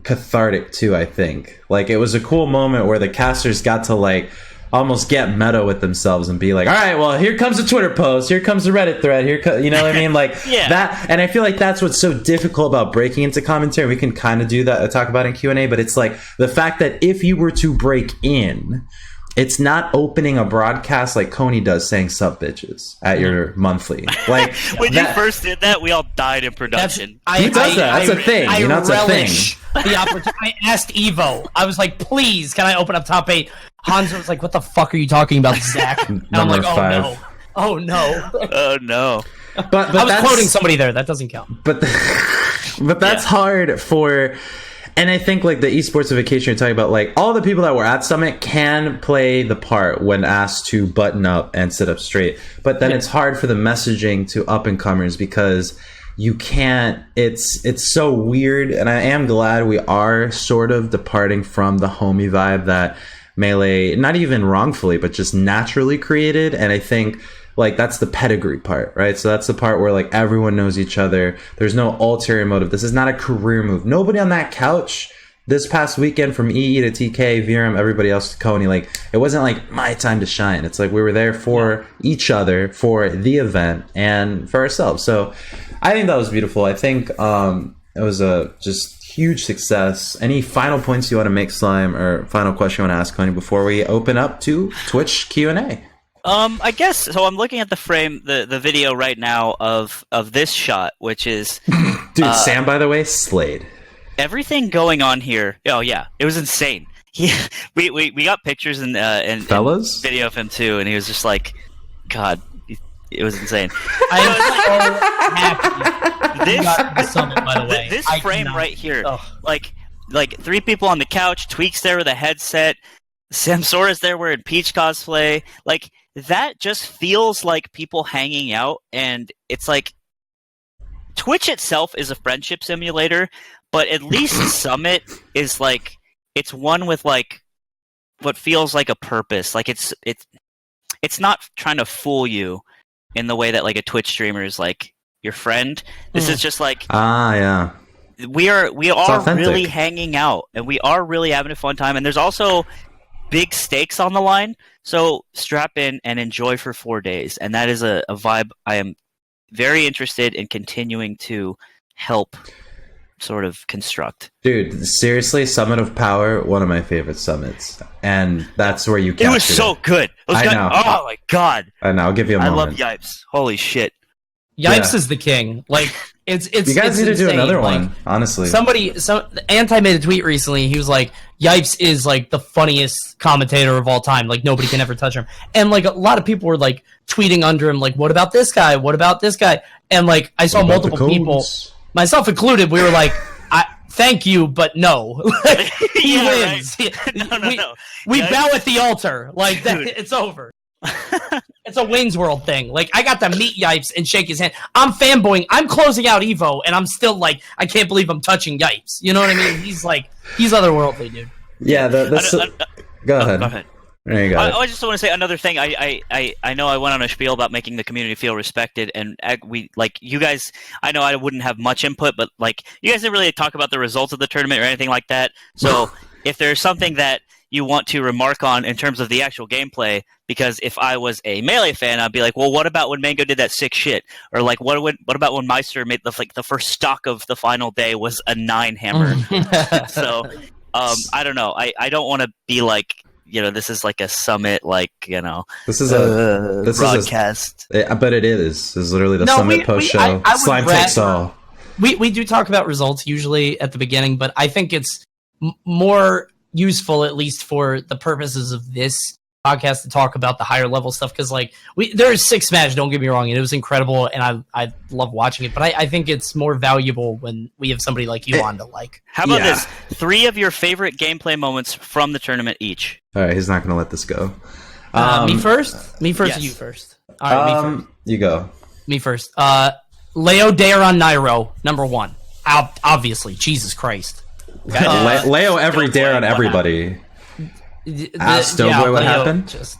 cathartic too, I think. Like it was a cool moment where the casters got to like almost get meta with themselves and be like, all right, well, here comes a Twitter post, here comes a Reddit thread, you know what I mean? Like that. And I feel like that's what's so difficult about breaking into commentary. We can kind of do that, talk about in Q&A, but it's like the fact that if you were to break in, it's not opening a broadcast like Coney does saying "sup bitches" at your monthly. Like when you first did that, we all died in production. He does that. That's a thing. You know, it's a thing. The opportunity. I asked Evo. I was like, "Please, can I open up top 8?" Hanzo was like, "What the fuck are you talking about, Zach?" And I'm like, "Oh 5. oh no, oh no." But I was quoting somebody there. That doesn't count. But that's hard for. And I think like the esportsification you're talking about, like all the people that were at Summit can play the part when asked to button up and sit up straight. But then it's hard for the messaging to up and comers because you can't. It's so weird. And I am glad we are sort of departing from the homie vibe that Melee, not even wrongfully, but just naturally created. And I think like that's the pedigree part, right? So that's the part where like everyone knows each other. There's no ulterior motive. This is not a career move. Nobody on that couch this past weekend, from EE to TK, VRM, everybody else to Coney, like it wasn't like my time to shine. It's like we were there for each other, for the event, and for ourselves. So I think that was beautiful. I think it was a just huge success. Any final points you want to make, Slime, or final question you want to ask Coney before we open up to Twitch Q&A? I guess so. I'm looking at the frame, the video right now of this shot, which is dude. Sam, by the way, slayed. Everything going on here. Oh yeah, it was insane. We got pictures and fellas video of him too, and he was just like, God, it was insane. I am so happy. This got the summit, by the way. This frame right here, like 3 people on the couch, Tweak's there with a headset, Samsora's there wearing Peach cosplay, like. That just feels like people hanging out, and it's like Twitch itself is a friendship simulator, but at least Summit is like it's one with like what feels like a purpose. Like it's not trying to fool you in the way that like a Twitch streamer is like your friend. This is just like we are really hanging out, and we are really having a fun time, and there's also big stakes on the line, so strap in and enjoy for 4 days. And that is a vibe I am very interested in continuing to help sort of construct. Dude, seriously, Summit of Power, one of my favorite summits. And that's where you captured it. Was so good. I know. Oh my god. I know, I'll give you a moment. I love Yipes. Holy shit. Yipes is the king. Like it's you guys need to do another one, honestly. Anti made a tweet recently. He was like, Yipes is like the funniest commentator of all time. Like nobody can ever touch him. And like a lot of people were like tweeting under him, like, what about this guy? What about this guy? And like I saw multiple people, myself included, we were like, thank you, but no. He wins. Right. No. We bow at the altar. Like that, it's over. It's a Wayne's World thing. Like I got to meet Yipes and shake his hand. I'm fanboying. I'm closing out Evo, and I'm still like, I can't believe I'm touching Yipes. You know what I mean? He's otherworldly, dude. Yeah, go ahead. Go ahead. There you go. I just want to say another thing. I know I went on a spiel about making the community feel respected, and we like you guys. I know I wouldn't have much input, but like you guys didn't really talk about the results of the tournament or anything like that. So if there's something that you want to remark on in terms of the actual gameplay, because if I was a Melee fan, I'd be like, well, what about when Mango did that sick shit, or like what about when Meister made the first stock of the final day was a 9 hammer. So I don't know. I don't want to be like. This is like a summit, this is a broadcast. But it is. It's literally the summit post show. Slime takes all. We do talk about results usually at the beginning, but I think it's more useful, at least for the purposes of this podcast, to talk about the higher level stuff, because there is Six Smash, don't get me wrong, and it was incredible, and I love watching it, but I think it's more valuable when we have somebody like you on to like. How about this? 3 of your favorite gameplay moments from the tournament each. All right, he's not going to let this go. Me first? Yes. Or you first? All right, me first. You go. Me first. Leo Dare on Nairo, number 1. Obviously, Jesus Christ. Leo every dare on everybody. Ask Doughboy what happened? Is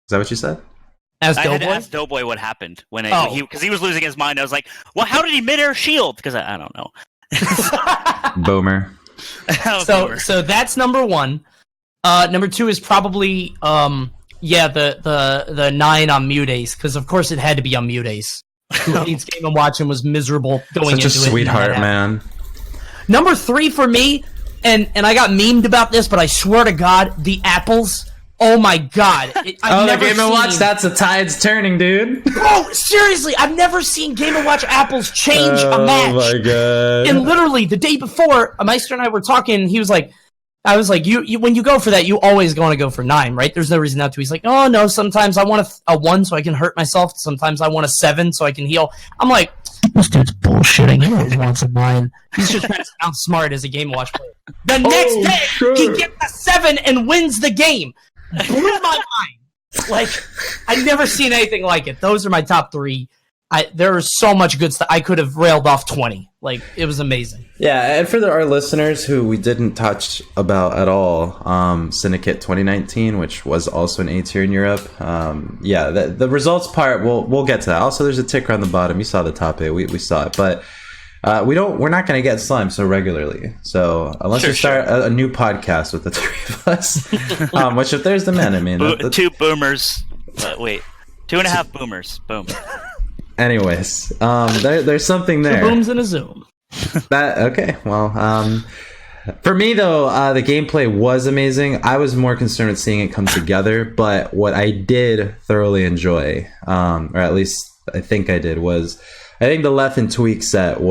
that what you said? I had to ask Doughboy what happened because he was losing his mind. I was like, "Well, how did he mid-air shield?" Because I don't know. Boomer. So that's number 1. Number 2 is probably the 9 on Mute Ace, because of course it had to be on Mute Ace. Who hates Game & Watch and was miserable going into it. Such a sweetheart, man. Number 3 for me. And I got memed about this, but I swear to God, the apples. Oh my God! The Game & Watch. That's the tide's turning, dude. Oh, seriously, I've never seen Game & Watch apples change a match. Oh my God! And literally the day before, Meister and I were talking. He was like, "I was like, you when you go for that, you always want to go for 9, right? There's no reason not to." He's like, "Oh no, sometimes I want a 1 so I can hurt myself. Sometimes I want a 7 so I can heal." I'm like, this dude's bullshitting. He always wants a 9. He's just trying to sound smart as a Game & Watch player. The next day, he gets a 7 and wins the game. Blew my mind. I've never seen anything like it. Those are my top 3. There was so much good stuff. I could have railed off 20. It was amazing. Yeah, and for our listeners who we didn't touch about at all, Syndicate 2019, which was also an A tier in Europe. The results part, we'll get to that. Also, there's a ticker on the bottom. You saw the top 8. We saw it, but we're not going to get slime so regularly. So unless we start a new podcast with the 3 of us, which if there's demand, I mean, 2 boomers. Wait, 2.5 boomers. Boom. Anyways, there's something there. 2 booms and a zoom. For me though, the gameplay was amazing. I was more concerned with seeing it come together, but what I did thoroughly enjoy, or at least I think I did, was I think the Left and Tweak set there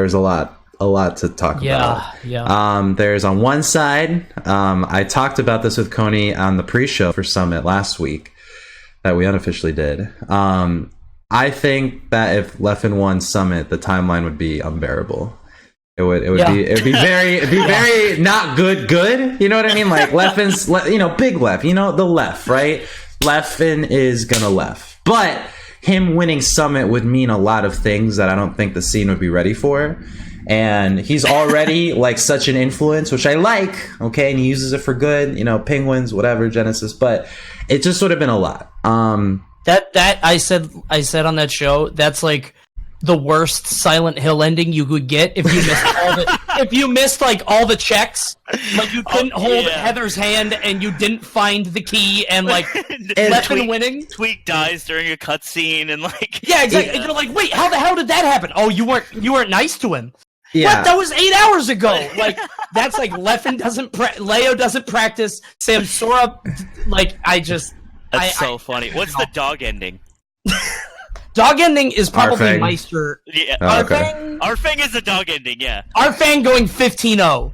was a lot to talk about. Yeah. There's on one side, I talked about this with Coney on the pre-show for Summit last week that we unofficially did. I think that if Leffen won Summit, the timeline would be unbearable. It'd be very not good. You know what I mean? Like Leffen's, big Leff. The Leff, right? Leffen is gonna Leff, but him winning Summit would mean a lot of things that I don't think the scene would be ready for. And he's already such an influence, which I like. Okay, and he uses it for good. Penguins, whatever, Genesis, but it just would have been a lot. That I said on that show, that's the worst Silent Hill ending you could get if you missed all the checks, you couldn't hold Heather's hand and you didn't find the key and Leffen winning. Tweak dies during a cutscene and yeah, exactly. And you're like, wait, how the hell did that happen? Oh, you weren't nice to him. Yeah. What? That was 8 hours ago. That's Leffen doesn't Leo doesn't practice. Sam Sora, That's so funny. What's the dog ending? Dog ending is probably Arfang. Meister. Yeah. Arfang? Arfang is the dog ending, yeah. Arfang going 15-0.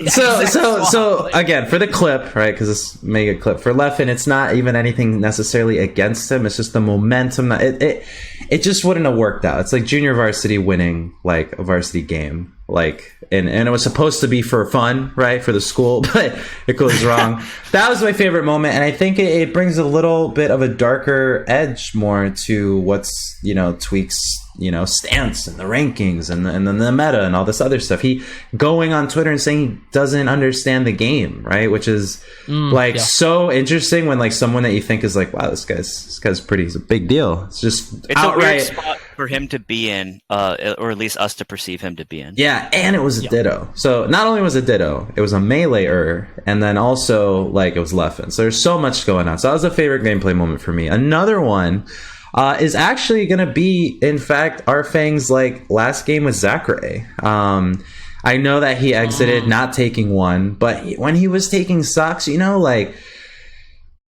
So again, for the clip, right, because it's mega clip, for Leffen, it's not even anything necessarily against him. It's just the momentum. It just wouldn't have worked out. It's like junior varsity winning a varsity game. like, and it was supposed to be for fun, right, for the school, but it goes wrong. That was my favorite moment, and I think it brings a little bit of a darker edge more to what's, Tweak's, stance and the rankings and the meta and all this other stuff. He going on Twitter and saying he doesn't understand the game, right, which is so interesting when like someone that you think is like, wow, this guy's pretty, he's a big deal. It's outright a weird spot for him to be in, or at least us to perceive him to be in. Yeah, and it was a ditto. So not only was it ditto, it was a melee-er, and then also like it was Leffen. So there's so much going on. So that was a favorite gameplay moment for me. Another one is actually going to be, in fact, Arfang's like last game with Zachary. I know that he exited not taking one, but when he was taking stocks, like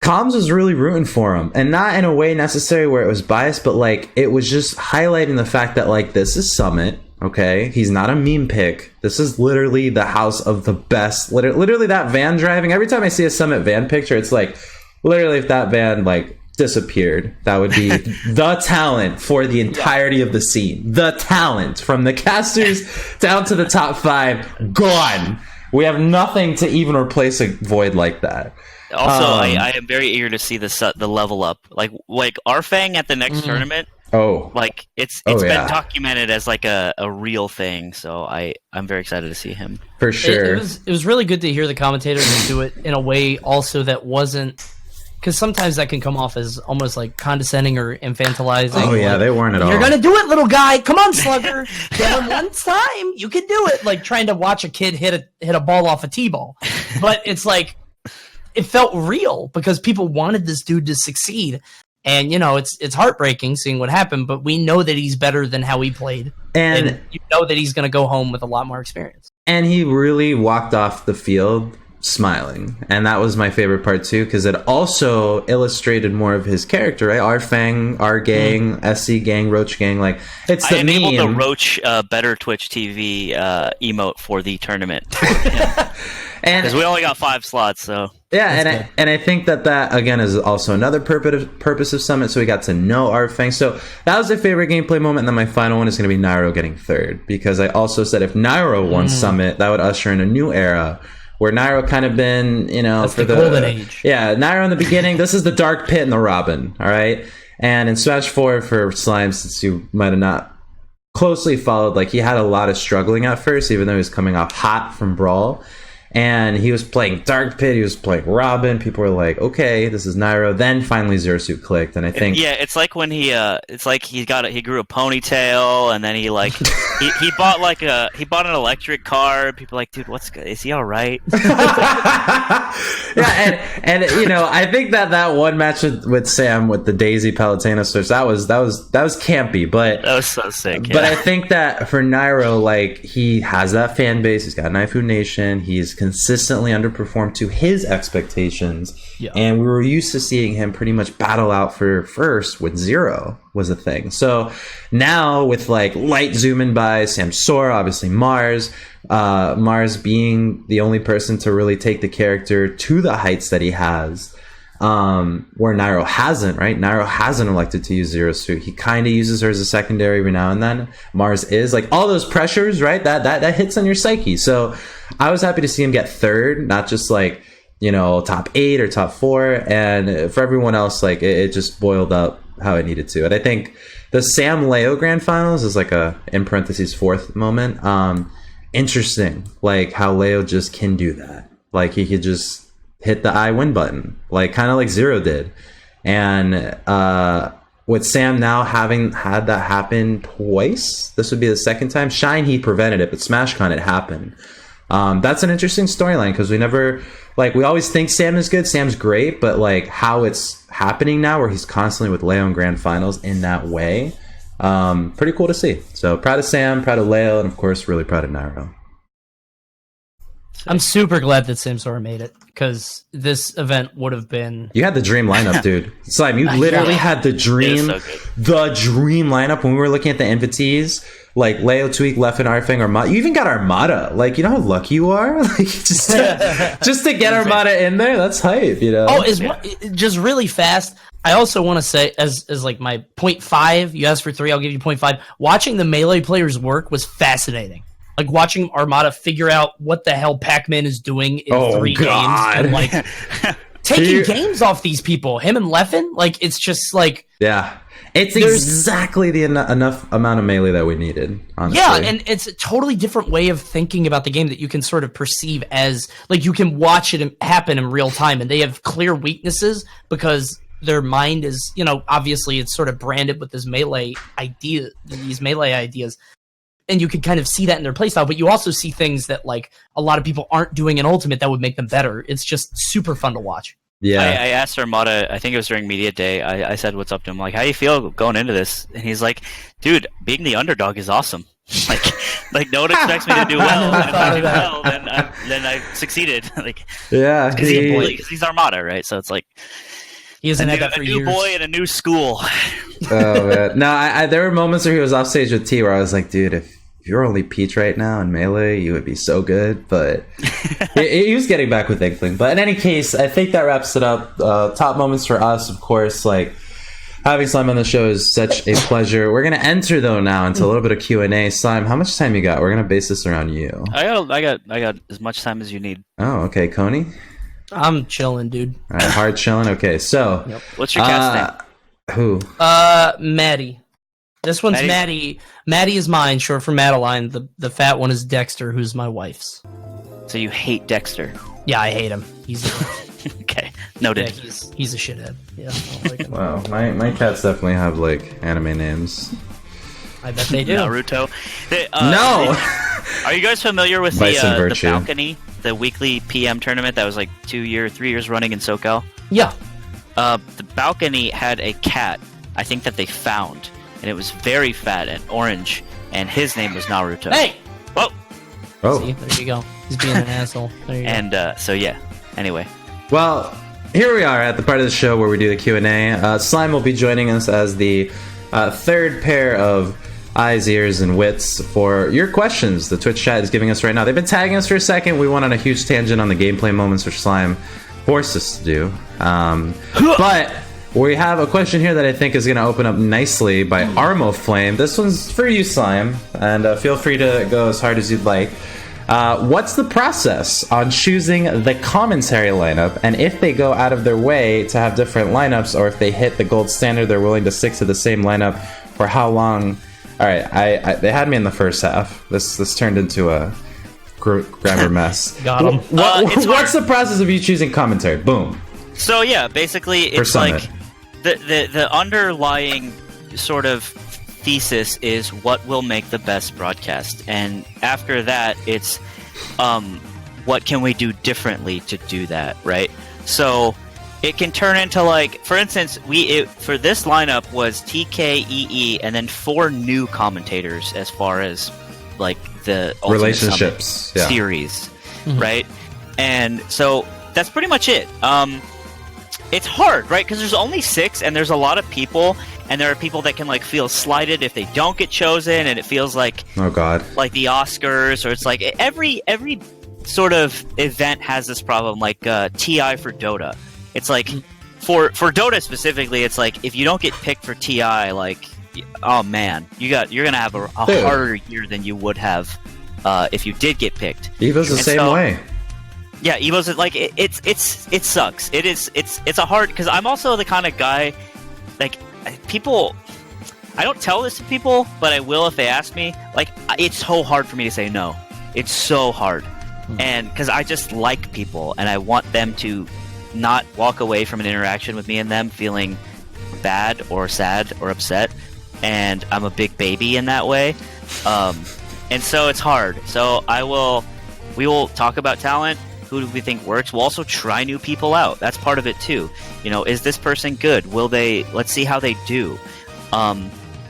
Comms was really rooting for him, and not in a way necessary where it was biased, but like it was just highlighting the fact that like this is Summit. Okay, he's not a meme pick. This is literally the house of the best. Literally that van driving. Every time I see a Summit van picture, it's like literally if that van like disappeared, that would be the talent for the entirety of the scene. The talent from the casters down to the top 5 gone. We have nothing to even replace a void like that. Also, I am very eager to see the level up. Like Arfang at the next tournament. Oh, like it's been documented as like a real thing. So I'm very excited to see him for sure. It was really good to hear the commentators do it in a way also that wasn't, because sometimes that can come off as almost like condescending or infantilizing. Oh yeah, like, they weren't at all. You're gonna do it, little guy. Come on, slugger. Get him one time. You can do it. Like trying to watch a kid hit a ball off a t-ball, but it's like it felt real because people wanted this dude to succeed. And it's heartbreaking seeing what happened, but we know that he's better than how he played, and you know that he's going to go home with a lot more experience. And he really walked off the field smiling, and that was my favorite part too, because it also illustrated more of his character, right? Our gang, SC gang, Roach gang, like it's the meme. I enabled the Roach better Twitch TV emote for the tournament. Because we only got 5 slots, so yeah, and I think that again is also another purpose of Summit. So we got to know Arfang. So that was a favorite gameplay moment. And then my final one is going to be Nairo getting 3rd, because I also said if Nairo won Summit, that would usher in a new era where Nairo kind of been, that's for the golden age. Yeah, Nairo in the beginning. This is the Dark Pit and the Robin. All right, and in Smash 4 for Slime, since you might have not closely followed, like he had a lot of struggling at first, even though he was coming off hot from Brawl. And he was playing Dark Pit, he was playing Robin. People were like, okay, this is Nairo. Then finally Zero Suit clicked, and I think it's like when he grew a ponytail, and then he bought an electric car. People were like, dude, is he all right? Yeah, and I think that one match with Sam with the Daisy Palutena switch, that was campy, but that was so sick. Yeah. But I think that for Nairo, like he has that fan base, he's got Naifu Nation, he's consistently underperformed to his expectations, and we were used to seeing him pretty much battle out for first with Zero was a thing. So now with like light zooming by Sam Sora, obviously Mars being the only person to really take the character to the heights that he has, where Nairo hasn't, right? Nairo hasn't elected to use Zero Suit. He kind of uses her as a secondary every now and then. Mars is like all those pressures, right? That hits on your psyche. So I was happy to see him get 3rd, not just like, top 8 or top 4. And for everyone else, like it just boiled up how it needed to. And I think the Sam Leo Grand Finals is like a, in parentheses, 4th moment. Interesting, like how Leo just can do that. Like he could just hit the I win button, like kind of like Zero did. And with Sam now having had that happen twice, this would be the 2nd time. Shine, he prevented it, but SmashCon it happened. That's an interesting storyline, because we never, like, we always think Sam is good, Sam's great, but like how it's happening now where he's constantly with Leo in grand finals in that way, pretty cool to see. So proud of Sam, proud of Leo, and of course really proud of Nairo. I'm super glad that Sam Sora made it, because this event would have been... You had the dream lineup, dude. Slime, you literally had the dream lineup when we were looking at the invitees. Like Leo, Tweak, Leffen, Arfang, Armada. You even got Armada. Like, you know how lucky you are? Like, just to get Armada in there, that's hype, Oh, just really fast. I also want to say, as like my 0.5, you asked for 3, I'll give you 0.5. Watching the Melee players work was fascinating. Like watching Armada figure out what the hell Pac-Man is doing in 3 games and like taking games off these people. Him and Leffen, like it's just like it's exactly the enough amount of melee that we needed, honestly. Yeah, and it's a totally different way of thinking about the game that you can sort of perceive as, like, you can watch it happen in real time, and they have clear weaknesses because their mind is, you know, obviously it's sort of branded with this melee idea, these melee ideas, and you can kind of see that in their playstyle, but you also see things that, like, a lot of people aren't doing in Ultimate that would make them better. It's just super fun to watch. Yeah, I asked Armada, I think it was during Media Day, I said what's up to him, like, how do you feel going into this? And he's like, dude, being the underdog is awesome. like no one expects me to do well, and if I do well, then I've succeeded. Like, because he's Armada, right? So it's like, he hasn't had that for years. A new boy in a new school. Oh, man. No, there were moments where he was off stage with T where I was like, dude, if you're only Peach right now in Melee, you would be so good. But he was getting back with Inkling. But in any case, I think that wraps it up. Top moments for us, of course, like having Slime on the show is such a pleasure. We're gonna enter though now into a little bit of Q&A. Slime, how much time you got? We're gonna base this around you. I got as much time as you need. Oh, okay, Coney. I'm chilling, dude. All right, hard chilling. Okay, so what's your cat's name? Who? Maddie. This one's Maddie. Maddie is mine, short for Madeline. The fat one is Dexter, who's my wife's. So you hate Dexter? Yeah, I hate him. He's okay. Noted. Yeah, he's a shithead. Yeah. I don't like him. Wow, my cats definitely have like anime names. I bet they do. Naruto. No. Are you guys familiar with the balcony, the weekly PM tournament that was like 3 years running in SoCal? Yeah. The balcony had a cat, I think that they found, and it was very fat and orange, and his name was Naruto. Hey! Whoa! Oh. See, there you go. He's being an asshole. There you go. And so yeah. Anyway. Well, here we are at the part of the show where we do the Q&A. Slime will be joining us as the third pair of eyes, ears, and wits for your questions the Twitch chat is giving us right now. They've been tagging us for a second. We went on a huge tangent on the gameplay moments which Slime forced us to do. But we have a question here that I think is going to open up nicely by Armo Flame. This one's for you, Slime, and feel free to go as hard as you'd like. What's the process on choosing the commentary lineup, and if they go out of their way to have different lineups, or if they hit the gold standard, they're willing to stick to the same lineup for how long? All right, they had me in the first half. This turned into a grammar mess. Got him. What's the process of you choosing commentary? Boom. So yeah, basically it's like the underlying sort of thesis is what will make the best broadcast, and after that it's what can we do differently to do that, right? So it can turn into, like, for instance, for this lineup was TKEE and then 4 new commentators as far as like the Ultimate relationships series, right? And so that's pretty much it. It's hard, right? Because there's only 6, and there's a lot of people, and there are people that can like feel slighted if they don't get chosen, and it feels like, oh god, like the Oscars, or it's like every sort of event has this problem. Like TI for Dota, it's like for Dota specifically, it's like if you don't get picked for TI, like, oh man, you're gonna have a harder year than you would have if you did get picked. Evo's the same way. Yeah, Evo's like it sucks. It's a hard, because I'm also the kind of guy, like, people, I don't tell this to people, but I will if they ask me. Like, it's so hard for me to say no. It's so hard, and because I just like people, and I want them to not walk away from an interaction with me and them feeling bad or sad or upset, and I'm a big baby in that way, and so it's hard. So we will talk about talent. Who do we think works? We'll also try new people out. That's part of it too. You know, is this person good? Let's see how they do.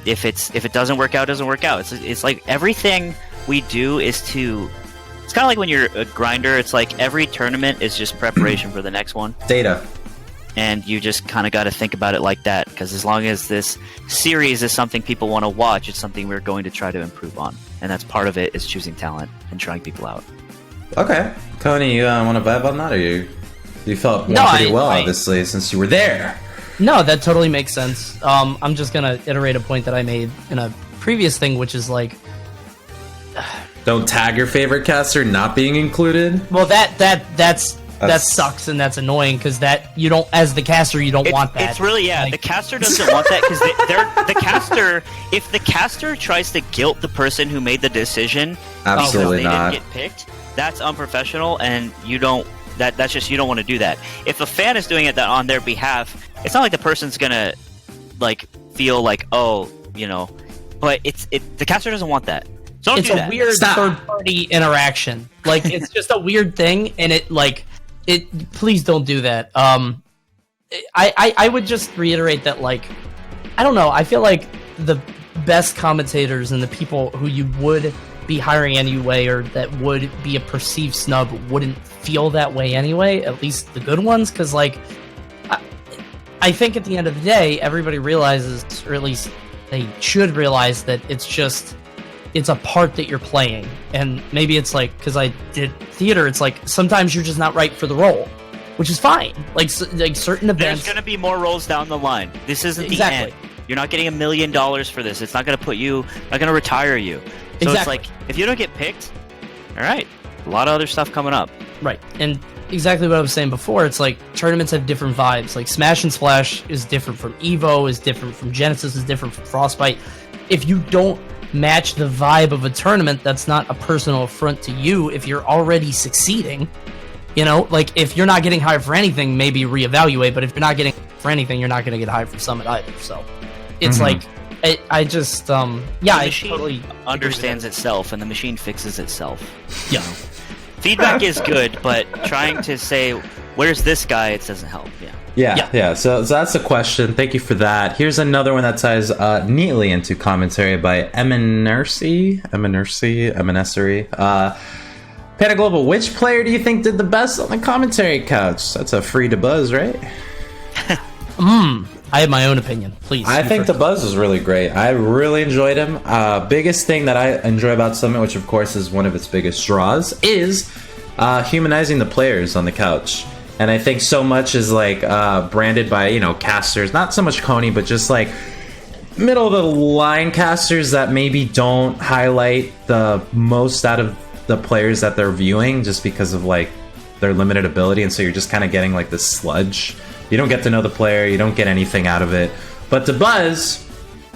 If it doesn't work out, it doesn't work out. It's like everything we do is it's kind of like when you're a grinder. It's like every tournament is just preparation for the next one. Data. And you just kind of got to think about it like that, because as long as this series is something people want to watch, it's something we're going to try to improve on. And that's part of it, is choosing talent and trying people out. Okay. Coney, you want to vibe on that, or you felt pretty well, obviously, since you were there? No, that totally makes sense. I'm just gonna iterate a point that I made in a previous thing, which is like, don't tag your favorite caster not being included. Well, that sucks and that's annoying because that you don't, as the caster, you don't want that. It's really the caster doesn't want that because the caster. If the caster tries to guilt the person who made the decision, absolutely they not. didn't get picked. That's unprofessional, and you don't. That's just you don't want to do that. If a fan is doing it on their behalf, it's not like the person's gonna feel like but the caster doesn't want that. So don't it's do a that. weird Stop. third-party interaction. Like it's just a weird thing, and it. Please don't do that. I would just reiterate that I don't know. I feel like the best commentators and the people who you would be hiring anyway, or that would be a perceived snub, wouldn't feel that way anyway. At least the good ones, because I think at the end of the day, everybody realizes, or at least they should realize, that it's a part that you're playing. And maybe it's because I did theater, it's sometimes you're just not right for the role, which is fine. Certain events, there's going to be more roles down the line. This isn't exactly. the end. You're not getting $1 million for this. It's not going to not going to retire you. So exactly. It's if you don't get picked, all right, a lot of other stuff coming up. Right. And exactly what I was saying before, it's tournaments have different vibes. Smash and Splash is different from Evo, is different from Genesis, is different from Frostbite. If you don't match the vibe of a tournament, that's not a personal affront to you if you're already succeeding. If you're not getting hired for anything, maybe reevaluate, but if you're not getting for anything, you're not going to get hired for Summit either. So it's I just the I machine totally understands itself, and the machine fixes itself. Yeah. Feedback is good, but trying to say where's this guy, it doesn't help. Yeah. So that's a question. Thank you for that. Here's another one that ties neatly into commentary by Eminercy. Panda Global, which player do you think did the best on the commentary couch? That's a free to buzz, right? I have my own opinion. Please. I think the buzz was really great. I really enjoyed him. Biggest thing that I enjoy about Summit, which of course is one of its biggest draws, is humanizing the players on the couch. And I think so much is branded by casters, not so much Coney, but just middle of the line casters that maybe don't highlight the most out of the players that they're viewing, just because of their limited ability. And so you're just kind of getting this sludge. You don't get to know the player, you don't get anything out of it. But the buzz,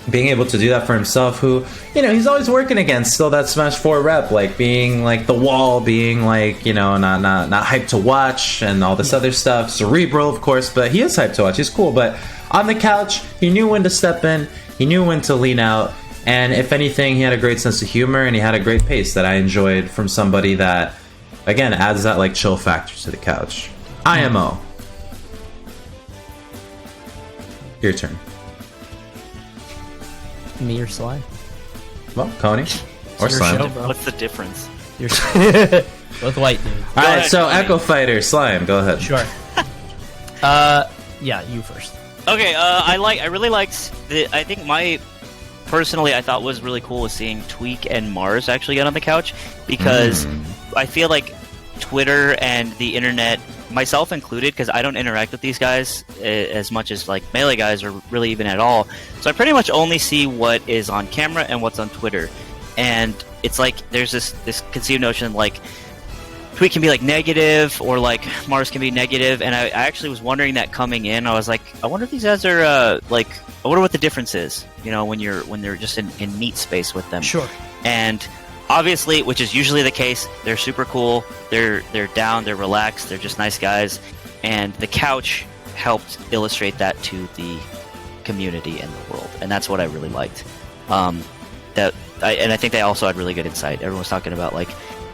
being able to do that for himself, who he's always working against still that Smash 4 rep, being the wall, being not hyped to watch and all this other stuff. Cerebral, of course, but he is hyped to watch. He's cool, but on the couch, he knew when to step in, he knew when to lean out, and if anything, he had a great sense of humor and he had a great pace that I enjoyed from somebody that, again, adds that chill factor to the couch. IMO. Your turn. Me or Slime? Well, Coney or your Slime. show, bro. What's the difference? You're both white, dude. All right, ahead, so Coney. Echo Fighter, Slime, go ahead. Sure. Yeah, you first. Okay, I really liked I think personally I thought was really cool was seeing Tweak and Mars actually get on the couch, because I feel like Twitter and the internet, myself included, because I don't interact with these guys as much as Melee guys, or really even at all. So I pretty much only see what is on camera and what's on Twitter. And it's there's this conceived notion Tweet can be negative, or Mars can be negative, and I actually was wondering that coming in. I was I wonder if these guys are I wonder what the difference is, when they're just in meat space with them. Sure. And obviously, which is usually the case, they're super cool. They're down. They're relaxed. They're just nice guys. And the couch helped illustrate that to the community and the world, and that's what I really liked. I think they also had really good insight. Everyone was talking about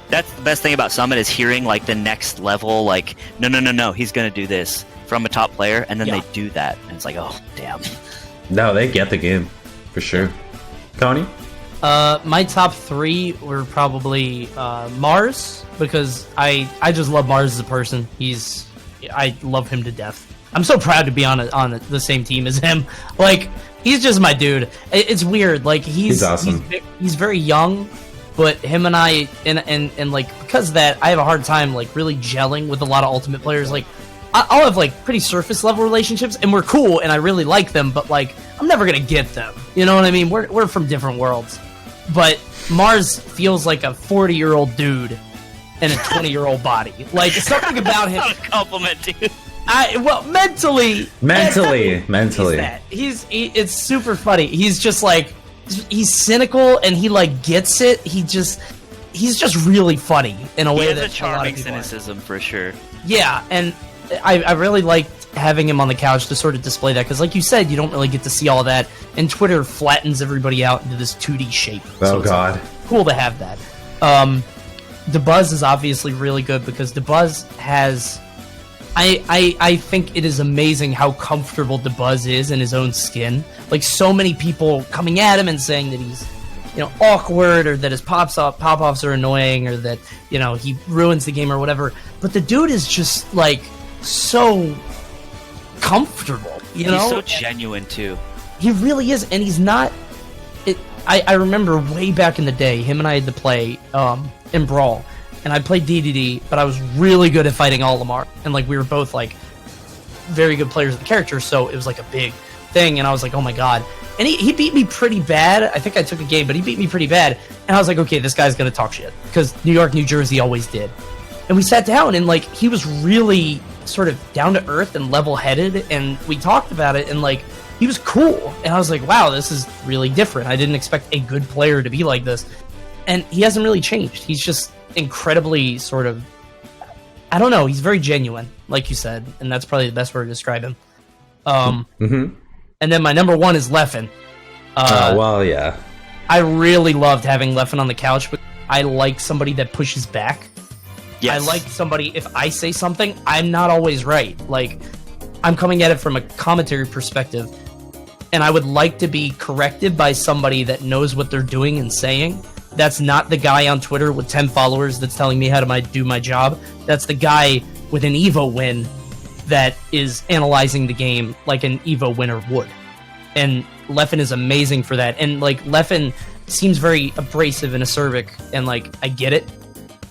that's the best thing about Summit, is hearing the next level. No, he's gonna do this from a top player, and then they do that, and it's oh damn. No, they get the game for sure. Coney. My top three were probably Mars, because I just love Mars as a person. I love him to death. I'm so proud to be on the same team as him. He's just my dude. It's weird. He's awesome. He's very young, but him and I and because of that, I have a hard time really gelling with a lot of Ultimate players. I'll have pretty surface level relationships, and we're cool, and I really like them, but I'm never gonna get them. You know what I mean? We're from different worlds. but Mars feels like a 40-year-old dude in a 20-year-old body. Like, something about him. That's not a compliment, dude. Mentally. Mentally. It's super funny. He's just like, he's cynical and he like gets it. He's just really funny in a way that he has a charming cynicism for sure. Yeah, and I really liked having him on the couch to sort of display that, because like you said, you don't really get to see all that, and Twitter flattens everybody out into this 2D shape. Oh god. Like, cool to have that. DeBuzz is obviously really good because DeBuzz has... I think it is amazing how comfortable DeBuzz is in his own skin. Like, so many people coming at him and saying that he's, awkward, or that his pop-offs are annoying, or that, he ruins the game or whatever. But the dude is just, like, so comfortable, He's so genuine, too. He really is, and he's not... I remember way back in the day, him and I had to play in Brawl. And I played DDD, but I was really good at fighting Olimar. And, like, we were both, like, very good players of the character, so it was, like, a big thing. And I was like, oh, my God. And he beat me pretty bad. I think I took a game, but he beat me pretty bad. And I was like, okay, this guy's going to talk shit. Because New York, New Jersey always did. And we sat down, and, like, he was really sort of down-to-earth and level-headed. And we talked about it, and, like, he was cool. And I was like, wow, this is really different. I didn't expect a good player to be like this. And he hasn't really changed. He's just... incredibly sort of, I don't know, he's very genuine, like you said, and that's probably the best word to describe him. And then my number one is Leffen. Well, yeah. I really loved having Leffen on the couch, but I like somebody that pushes back. Yes. I like somebody, if I say something, I'm not always right. Like, I'm coming at it from a commentary perspective, and I would like to be corrected by somebody that knows what they're doing and saying. That's not the guy on Twitter with 10 followers that's telling me how to do my job. That's the guy with an EVO win that is analyzing the game like an EVO winner would. And Leffen is amazing for that. And, like, Leffen seems very abrasive and acerbic, and, like, I get it.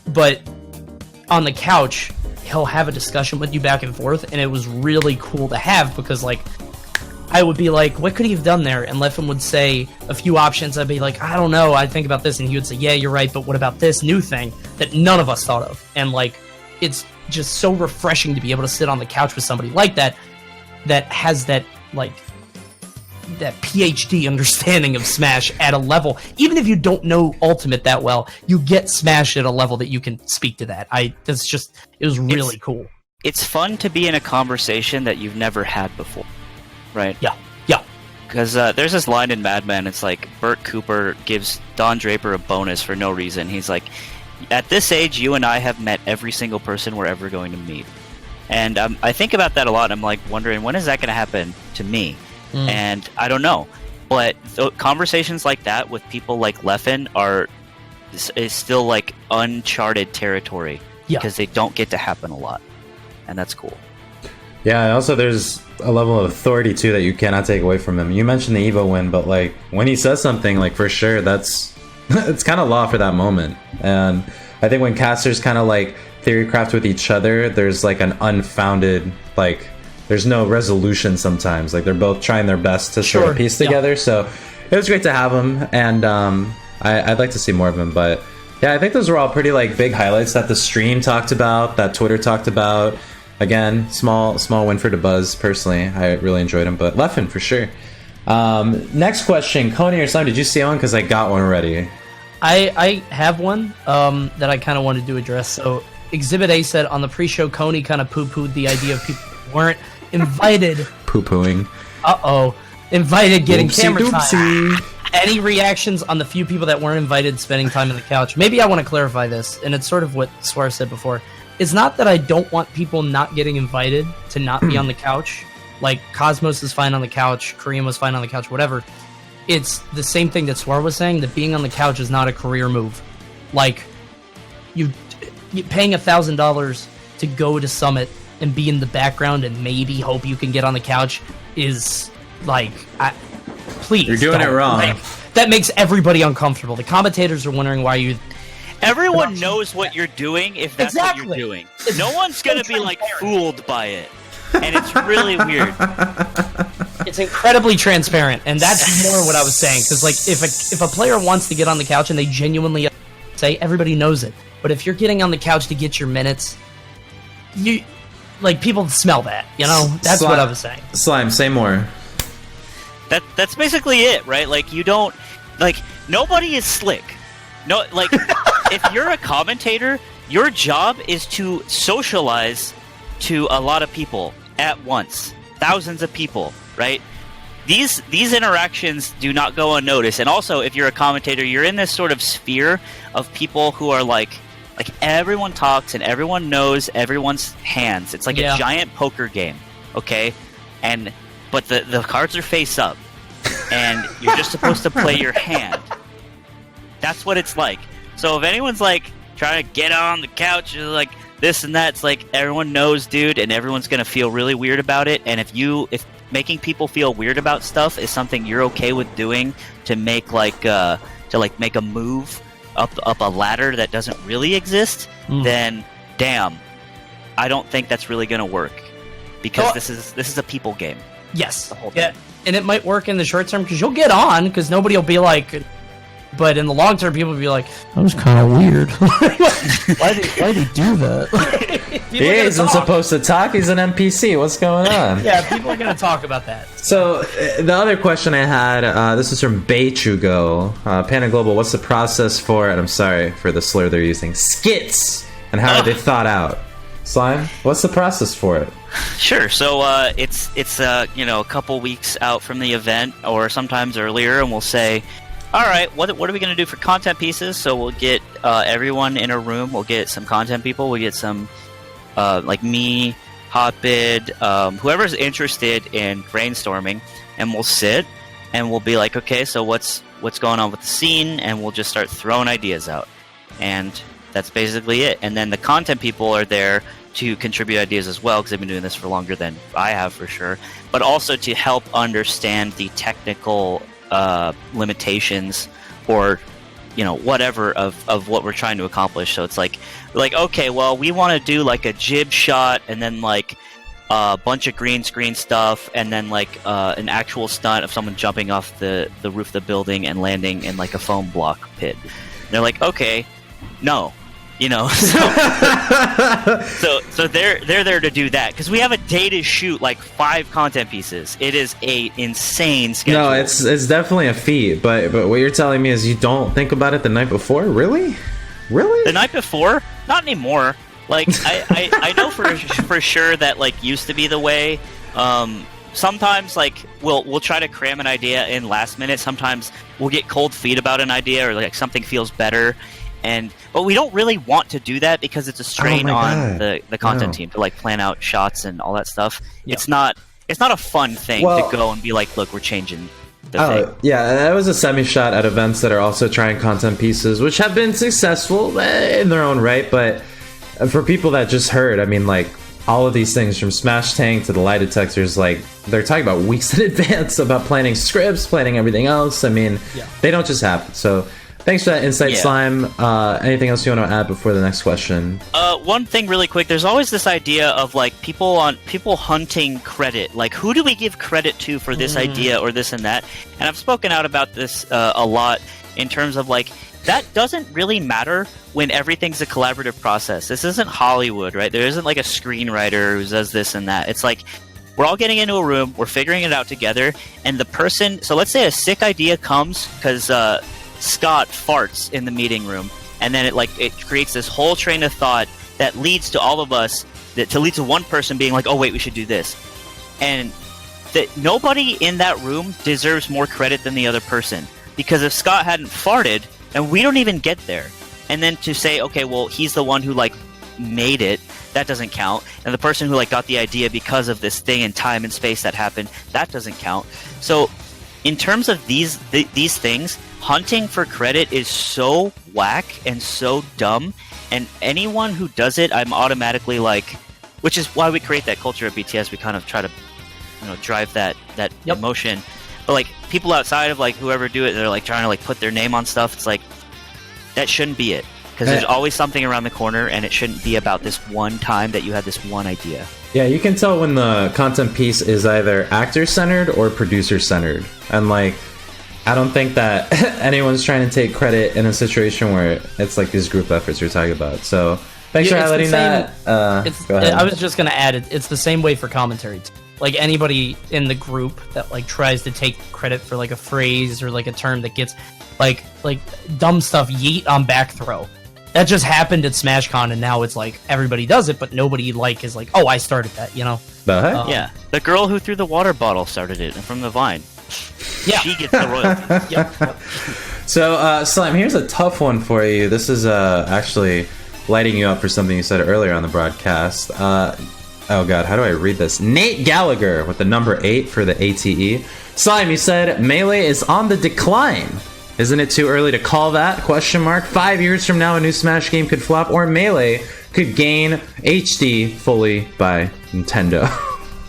But on the couch, he'll have a discussion with you back and forth, and it was really cool to have because, like, I would be like, what could he have done there? And Leffen would say a few options. I'd be like, I don't know. I'd think about this. And he would say, yeah, you're right. But what about this new thing that none of us thought of? And, like, it's just so refreshing to be able to sit on the couch with somebody like that, that has that, like, that PhD understanding of Smash at a level. Even if you don't know Ultimate that well, you get Smash at a level that you can speak to that. It was really cool. It's fun to be in a conversation that you've never had before. Right. Yeah. Because there's this line in Mad Men. It's like Bert Cooper gives Don Draper a bonus for no reason. He's like, "At this age, you and I have met every single person we're ever going to meet." And I think about that a lot. I'm like wondering, when is that going to happen to me? And I don't know. But conversations like that with people like Leffen is still like uncharted territory because they don't get to happen a lot, and that's cool. Yeah, and also there's a level of authority too that you cannot take away from him. You mentioned the Evo win, but like when he says something, like for sure that's it's kind of law for that moment. And I think when casters kind of like theorycraft with each other, there's like an unfounded, like there's no resolution sometimes. Like they're both trying their best to sort of piece together. So it was great to have him, and I'd like to see more of him. But yeah, I think those were all pretty like big highlights that the stream talked about, that Twitter talked about. Again, small win for DeBuzz. Personally, I really enjoyed him, but Leffen for sure. Next question, Coney or Sam, did you see one? Because I got one already. I have one that I kind of wanted to address. So Exhibit A said on the pre-show, Coney kind of poo-pooed the idea of people who weren't invited. Poo-pooing. Invited getting camera doopsie. time. Any reactions on the few people that weren't invited spending time on the couch? Maybe I want to clarify this, and it's sort of what Suar said before. It's not that I don't want people not getting invited to not be on the couch. Like, Cosmos is fine on the couch, Kareem was fine on the couch, whatever. It's the same thing that Suar was saying, that being on the couch is not a career move. Like, you paying $1,000 to go to Summit and be in the background and maybe hope you can get on the couch is, like, please. You're doing it wrong. Like, that makes everybody uncomfortable. The commentators are wondering why you... Everyone knows what you're doing if that's what you're doing. No one's going to be, like, fooled by it. And it's really weird. It's incredibly transparent, and that's more what I was saying. Because like, if a player wants to get on the couch and they genuinely say, everybody knows it. But if you're getting on the couch to get your minutes, people smell that. That's what I was saying. Slime, say more. That's basically it, right? Like, you don't nobody is slick. No, like if you're a commentator, your job is to socialize to a lot of people at once, thousands of people, right? These interactions do not go unnoticed. And also, if you're a commentator, you're in this sort of sphere of people who are like everyone talks and everyone knows everyone's hands. It's like a giant poker game, okay? But the cards are face up, and you're just supposed to play your hand. That's what it's like. So if anyone's like trying to get on the couch, like this and that, it's like everyone knows, dude, and everyone's gonna feel really weird about it. And if making people feel weird about stuff is something you're okay with doing to make make a move up a ladder that doesn't really exist, then damn, I don't think that's really gonna work, because this is a people game. Yes. Yeah, and it might work in the short term because you'll get on because nobody will be like. But in the long term, people will be like, "That was kind of weird. Why did he do that?" He isn't supposed to talk. He's an NPC. What's going on? Yeah, people are going to talk about that. So the other question I had, this is from Beichugo. Panda Global, what's the process for, and I'm sorry for the slur they're using, skits, and how are they thought out? Slime, what's the process for it? Sure. So it's a couple weeks out from the event, or sometimes earlier, and we'll say, all right, what are we going to do for content pieces? So we'll get everyone in a room. We'll get some content people. We'll get some, like me, Hotbid, whoever's interested in brainstorming, and we'll sit and we'll be like, okay, so what's going on with the scene? And we'll just start throwing ideas out. And that's basically it. And then the content people are there to contribute ideas as well, because they've been doing this for longer than I have, for sure. But also to help understand the technical limitations, or whatever of what we're trying to accomplish. So it's like okay, well, we want to do like a jib shot, and then like a bunch of green screen stuff, and then like an actual stunt of someone jumping off the roof of the building and landing in like a foam block pit. And they're like, okay, no. So they're there to do that, because we have a day to shoot like 5 content pieces. It is a insane schedule. No, it's definitely a feat, but what you're telling me is you don't think about it the night before? Really? The night before? Not anymore. Like I know for sure that like used to be the way. Sometimes like we'll try to cram an idea in last minute. Sometimes we'll get cold feet about an idea, or like something feels better. But we don't really want to do that, because it's a strain on the content team to like plan out shots and all that stuff. Yeah. It's not a fun thing to go and be like, look, we're changing the thing. Yeah, that was a semi-shot at events that are also trying content pieces, which have been successful in their own right. But for people that just heard, I mean, like, all of these things from Smash Tank to the lie detectors, like, they're talking about weeks in advance about planning scripts, planning everything else. I mean, they don't just happen. So thanks for that insight, Slime. Anything else you want to add before the next question? One thing really quick. There's always this idea of like people hunting credit. Like, who do we give credit to for this idea or this and that? And I've spoken out about this a lot in terms of like, that doesn't really matter when everything's a collaborative process. This isn't Hollywood, right? There isn't like a screenwriter who does this and that. It's like, we're all getting into a room, we're figuring it out together, and the person... So let's say a sick idea comes because Scott farts in the meeting room, and then it creates this whole train of thought that leads to all of us, to lead to one person being like, oh wait, we should do this. And that nobody in that room deserves more credit than the other person. Because if Scott hadn't farted, and we don't even get there, and then to say, okay, well, he's the one who like made it, that doesn't count. And the person who like got the idea because of this thing in time and space that happened, that doesn't count. So in terms of these things, hunting for credit is so whack and so dumb, and anyone who does it, I'm automatically like, which is why we create that culture at BTS. We kind of try to, drive that emotion. But like people outside of like whoever do it, they're like trying to like put their name on stuff. It's like, that shouldn't be it. because there's always something around the corner, and it shouldn't be about this one time that you had this one idea. Yeah, you can tell when the content piece is either actor-centered or producer-centered. And, like, I don't think that anyone's trying to take credit in a situation where it's like these group efforts you're talking about. So, thanks for highlighting that. Go ahead. I was just going to add, it's the same way for commentary, too. Like, anybody in the group that, like, tries to take credit for, like, a phrase or, like, a term that gets, like dumb stuff, yeet on back throw. That just happened at SmashCon, and now it's like everybody does it, but nobody is like, oh, I started that, you know? The heck? Yeah, the girl who threw the water bottle started it from the Vine. Yeah, she gets the royalties. Yep. So, Slime, here's a tough one for you. This is actually lighting you up for something you said earlier on the broadcast. Oh god, how do I read this? Nate Gallagher with the number 8 for the ATE. Slime, you said Melee is on the decline. Isn't it too early to call that? Question mark. 5 years from now, a new Smash game could flop, or Melee could gain HD fully by Nintendo.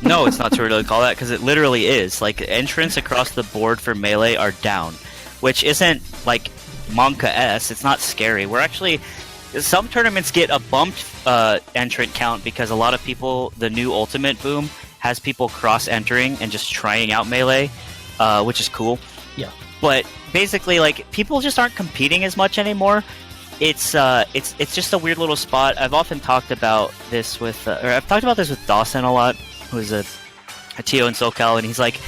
No, it's not too early to call that, because it literally is. Like, entrants across the board for Melee are down, which isn't, like, Monka-esque. It's not scary. We're actually... Some tournaments get a bumped entrant count because a lot of people, the new Ultimate boom, has people cross-entering and just trying out Melee, which is cool. Yeah. But basically, like, people just aren't competing as much anymore. It's just a weird little spot. I've often talked about this with, I've talked about this with Dawson a lot, who's a TO in SoCal, and he's like,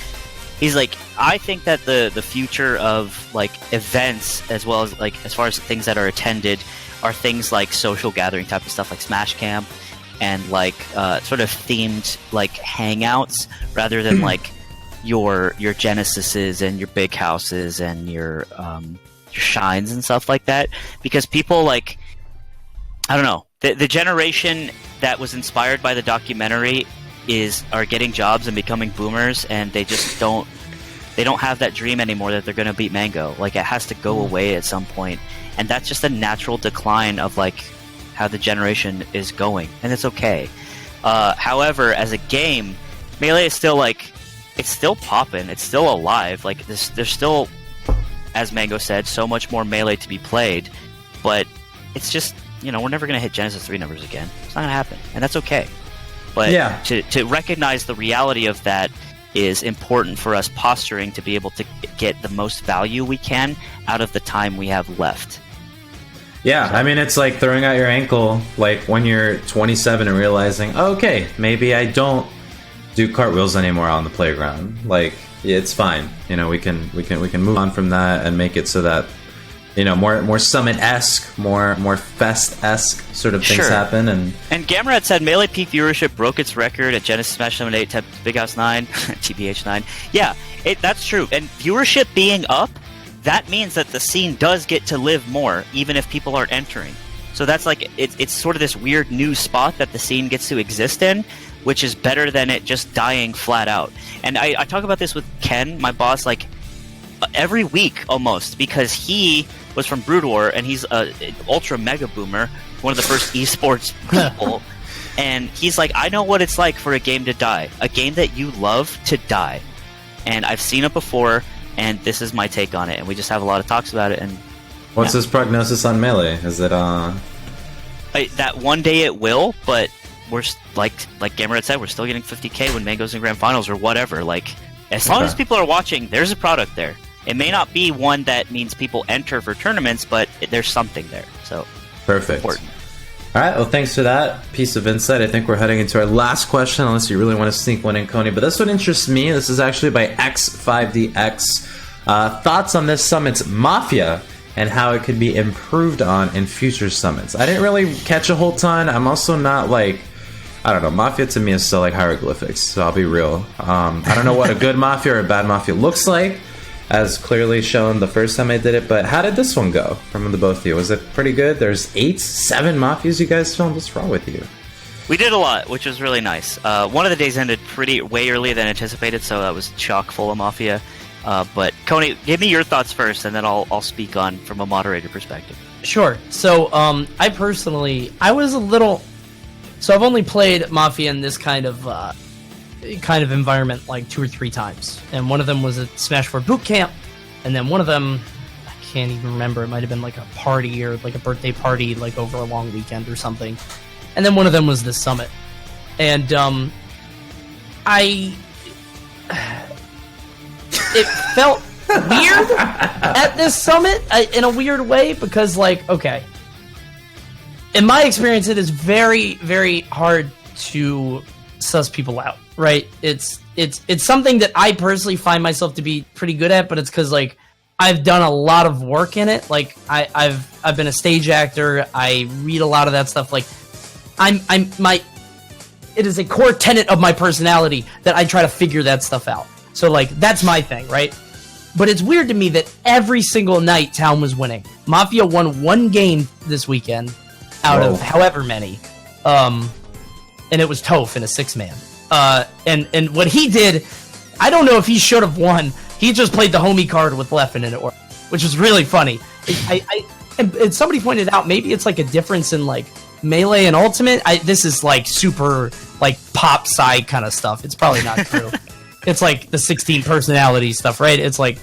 I think that the future of, like, events, as well as, like, as far as things that are attended, are things like social gathering type of stuff, like Smash Camp, and, like, sort of themed, like, hangouts, rather than, like, your Genesises and your big houses and your shines and stuff like that, because people, like, I don't know, the generation that was inspired by the documentary are getting jobs and becoming boomers, and they just don't have that dream anymore that they're going to beat Mango. Like, it has to go away at some point, and that's just a natural decline of, like, how the generation is going, and it's okay. However, as a game, Melee is still, like, it's still poppin', it's still alive. Like, there's still, as Mango said, so much more Melee to be played, but it's just, you know, we're never going to hit Genesis 3 numbers again. It's not going to happen, and that's okay. But yeah, to recognize the reality of that is important for us posturing to be able to get the most value we can out of the time we have left. Yeah, I mean, it's like throwing out your ankle, like, when you're 27 and realizing, oh, okay, maybe I don't do cartwheels anymore on the playground. Like, it's fine. You know, we can move on from that and make it so that, you know, more Summit-esque, more Fest-esque sort of things happen. And Gamera had said Melee peak viewership broke its record at Genesis Smash Summit 8, Big House 9, TBH 9. Yeah, that's true. And viewership being up, that means that the scene does get to live more, even if people aren't entering. So that's like, it's sort of this weird new spot that the scene gets to exist in, which is better than it just dying flat out. And I talk about this with Ken, my boss, like, every week almost, because he was from Brood War, and he's an ultra mega boomer, one of the first esports people, and he's like, I know what it's like for a game to die, a game that you love to die, and I've seen it before, and this is my take on it, and we just have a lot of talks about it. And what's his prognosis on Melee? Is it that one day it will, but we're like Gamera said, we're still getting 50k when Mango's in grand finals or whatever. Like, as long as people are watching, there's a product there. It may not be one that means people enter for tournaments, but there's something there. So perfect. Important. All right. Well, thanks for that piece of insight. I think we're heading into our last question, unless you really want to sneak one in, Coney. But this one interests me. This is actually by X5DX. Thoughts on this summit's Mafia and how it could be improved on in future summits. I didn't really catch a whole ton. I'm also not like, I don't know, Mafia to me is still like hieroglyphics, so I'll be real. I don't know what a good Mafia or a bad Mafia looks like, as clearly shown the first time I did it, but how did this one go from the both of you? Was it pretty good? There's 7 Mafias you guys filmed. What's wrong with you? We did a lot, which was really nice. One of the days ended way earlier than anticipated, so that was chock full of Mafia. But Coney, give me your thoughts first, and then I'll speak on from a moderator perspective. Sure. So, I was a little... So I've only played Mafia in this kind of environment like 2 or 3 times, and one of them was at Smash 4 Boot Camp, and then one of them, can't even remember. It might have been like a party or like a birthday party, like over a long weekend or something. And then one of them was the summit. And it felt weird at this summit in a weird way because, like, okay, in my experience, it is very, very hard to suss people out, right? It's something that I personally find myself to be pretty good at, but it's because, like, I've done a lot of work in it. Like, I've been a stage actor. I read a lot of that stuff. Like, it is a core tenet of my personality that I try to figure that stuff out. So, like, that's my thing, right? But it's weird to me that every single night Town was winning. Mafia won one game this weekend out of however many. And it was Toph in a 6-man. And what he did, I don't know if he should have won. He just played the homie card with Leffen in it, which was really funny. And somebody pointed out, maybe it's like a difference in, like, Melee and Ultimate. This is, like, super, like, pop side kind of stuff. It's probably not true. It's like the 16 personality stuff, right? It's like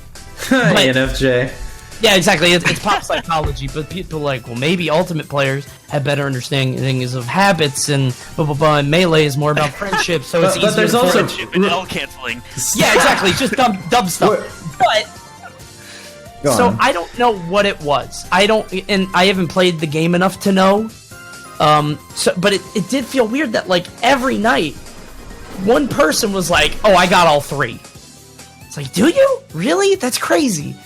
NFJ. Yeah, exactly. It's pop psychology, but people are like, well, maybe Ultimate players have better understandings of habits and blah blah blah. And Melee is more about friendship, so it's easier. But there's also friendship and all canceling. Yeah, exactly. Just dumb stuff. But so I don't know what it was. And I haven't played the game enough to know. But it did feel weird that, like, every night, one person was like, "Oh, I got all 3." It's like, do you? Really? That's crazy.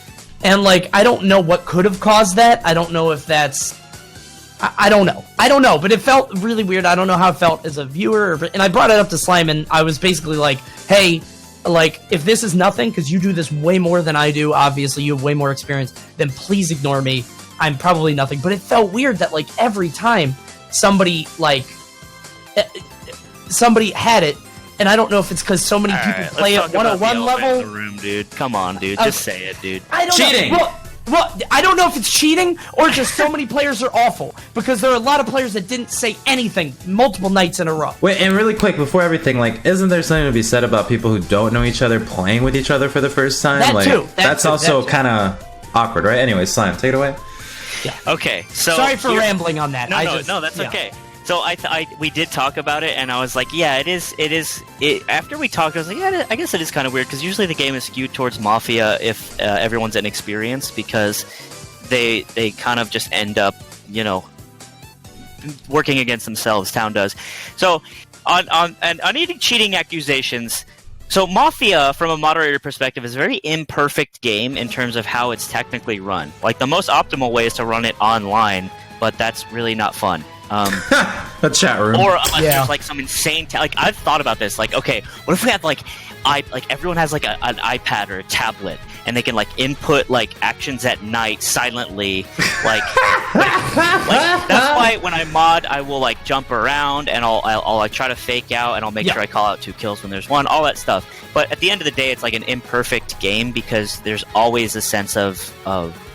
And, like, I don't know what could have caused that. I don't know if that's... I don't know. I don't know, but it felt really weird. I don't know how it felt as a viewer. And I brought it up to Slime, and I was basically like, hey, like, if this is nothing, because you do this way more than I do, obviously, you have way more experience, then please ignore me. I'm probably nothing. But it felt weird that, like, every time somebody had it, and I don't know if it's because so many people play at 101 level. In the room, dude. Come on, dude. Just say it, dude. I don't cheating. know. Well, I don't know if it's cheating or just so many players are awful, because there are a lot of players that didn't say anything multiple nights in a row. Wait, and really quick, before everything, like, isn't there something to be said about people who don't know each other playing with each other for the first time? That like, too. That's also kind of awkward, right? Anyway, Slime, take it away. Yeah. Okay, so... Sorry for rambling on that. No, that's okay. So we did talk about it, and I was like, yeah, it is. After we talked, I was like, yeah, I guess it is kind of weird, because usually the game is skewed towards Mafia if everyone's inexperienced, because they kind of just end up, you know, working against themselves. Town does. So on any cheating accusations. So Mafia, from a moderator perspective, is a very imperfect game in terms of how it's technically run. Like, the most optimal way is to run it online, but that's really not fun. A chat room. Or unless there's, like, some insane... like, I've thought about this. Like, okay, what if we had, like, everyone has, like, an iPad or a tablet, and they can, like, input, like, actions at night silently. Like, that's why when I mod, I will, like, jump around, and I'll like, try to fake out, and I'll make sure I call out 2 kills when there's 1, all that stuff. But at the end of the day, it's, like, an imperfect game, because there's always a sense of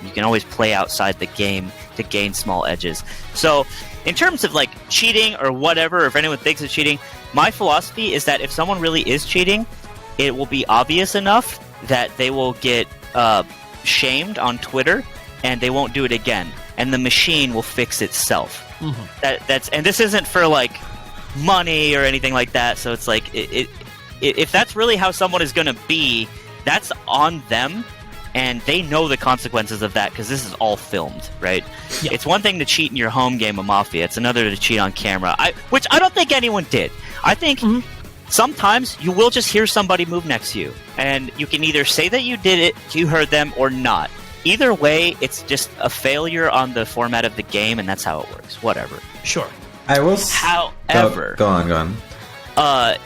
you can always play outside the game to gain small edges. So... in terms of, like, cheating or whatever, or if anyone thinks it's cheating, my philosophy is that if someone really is cheating, it will be obvious enough that they will get shamed on Twitter, and they won't do it again. And the machine will fix itself. Mm-hmm. And this isn't for, like, money or anything like that, so it's like, if that's really how someone is going to be, that's on them. And they know the consequences of that, because this is all filmed, right? Yeah. It's one thing to cheat in your home game of Mafia. It's another to cheat on camera, which I don't think anyone did. I think sometimes you will just hear somebody move next to you, and you can either say that you did it, you heard them, or not. Either way, it's just a failure on the format of the game, and that's how it works. Whatever. Sure. I will... However... Go on.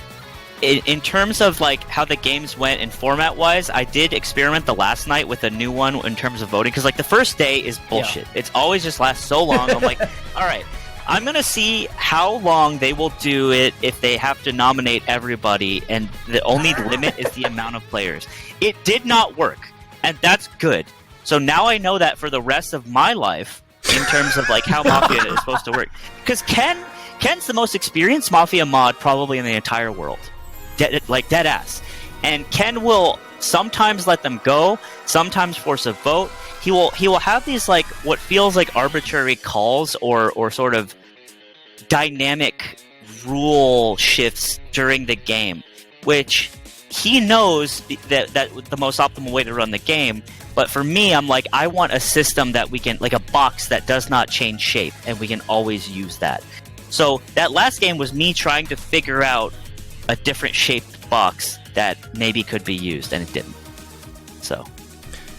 In terms of, like, how the games went and format-wise, I did experiment the last night with a new one in terms of voting, because, like, the first day is bullshit. Yeah. It's always just lasts so long. I'm like, all right, I'm going to see how long they will do it if they have to nominate everybody, and the only limit is the amount of players. It did not work, and that's good. So now I know that for the rest of my life, in terms of, like, how Mafia is supposed to work. Because Ken's the most experienced Mafia mod probably in the entire world. Dead ass. And Ken will sometimes let them go, sometimes force a vote. he will have these like what feels like arbitrary calls or sort of dynamic rule shifts during the game, which he knows that the most optimal way to run the game. But for me, I'm like, I want a system that we can, like a box that does not change shape, and we can always use that. So that last game was me trying to figure out a different shaped box that maybe could be used, and it didn't. So,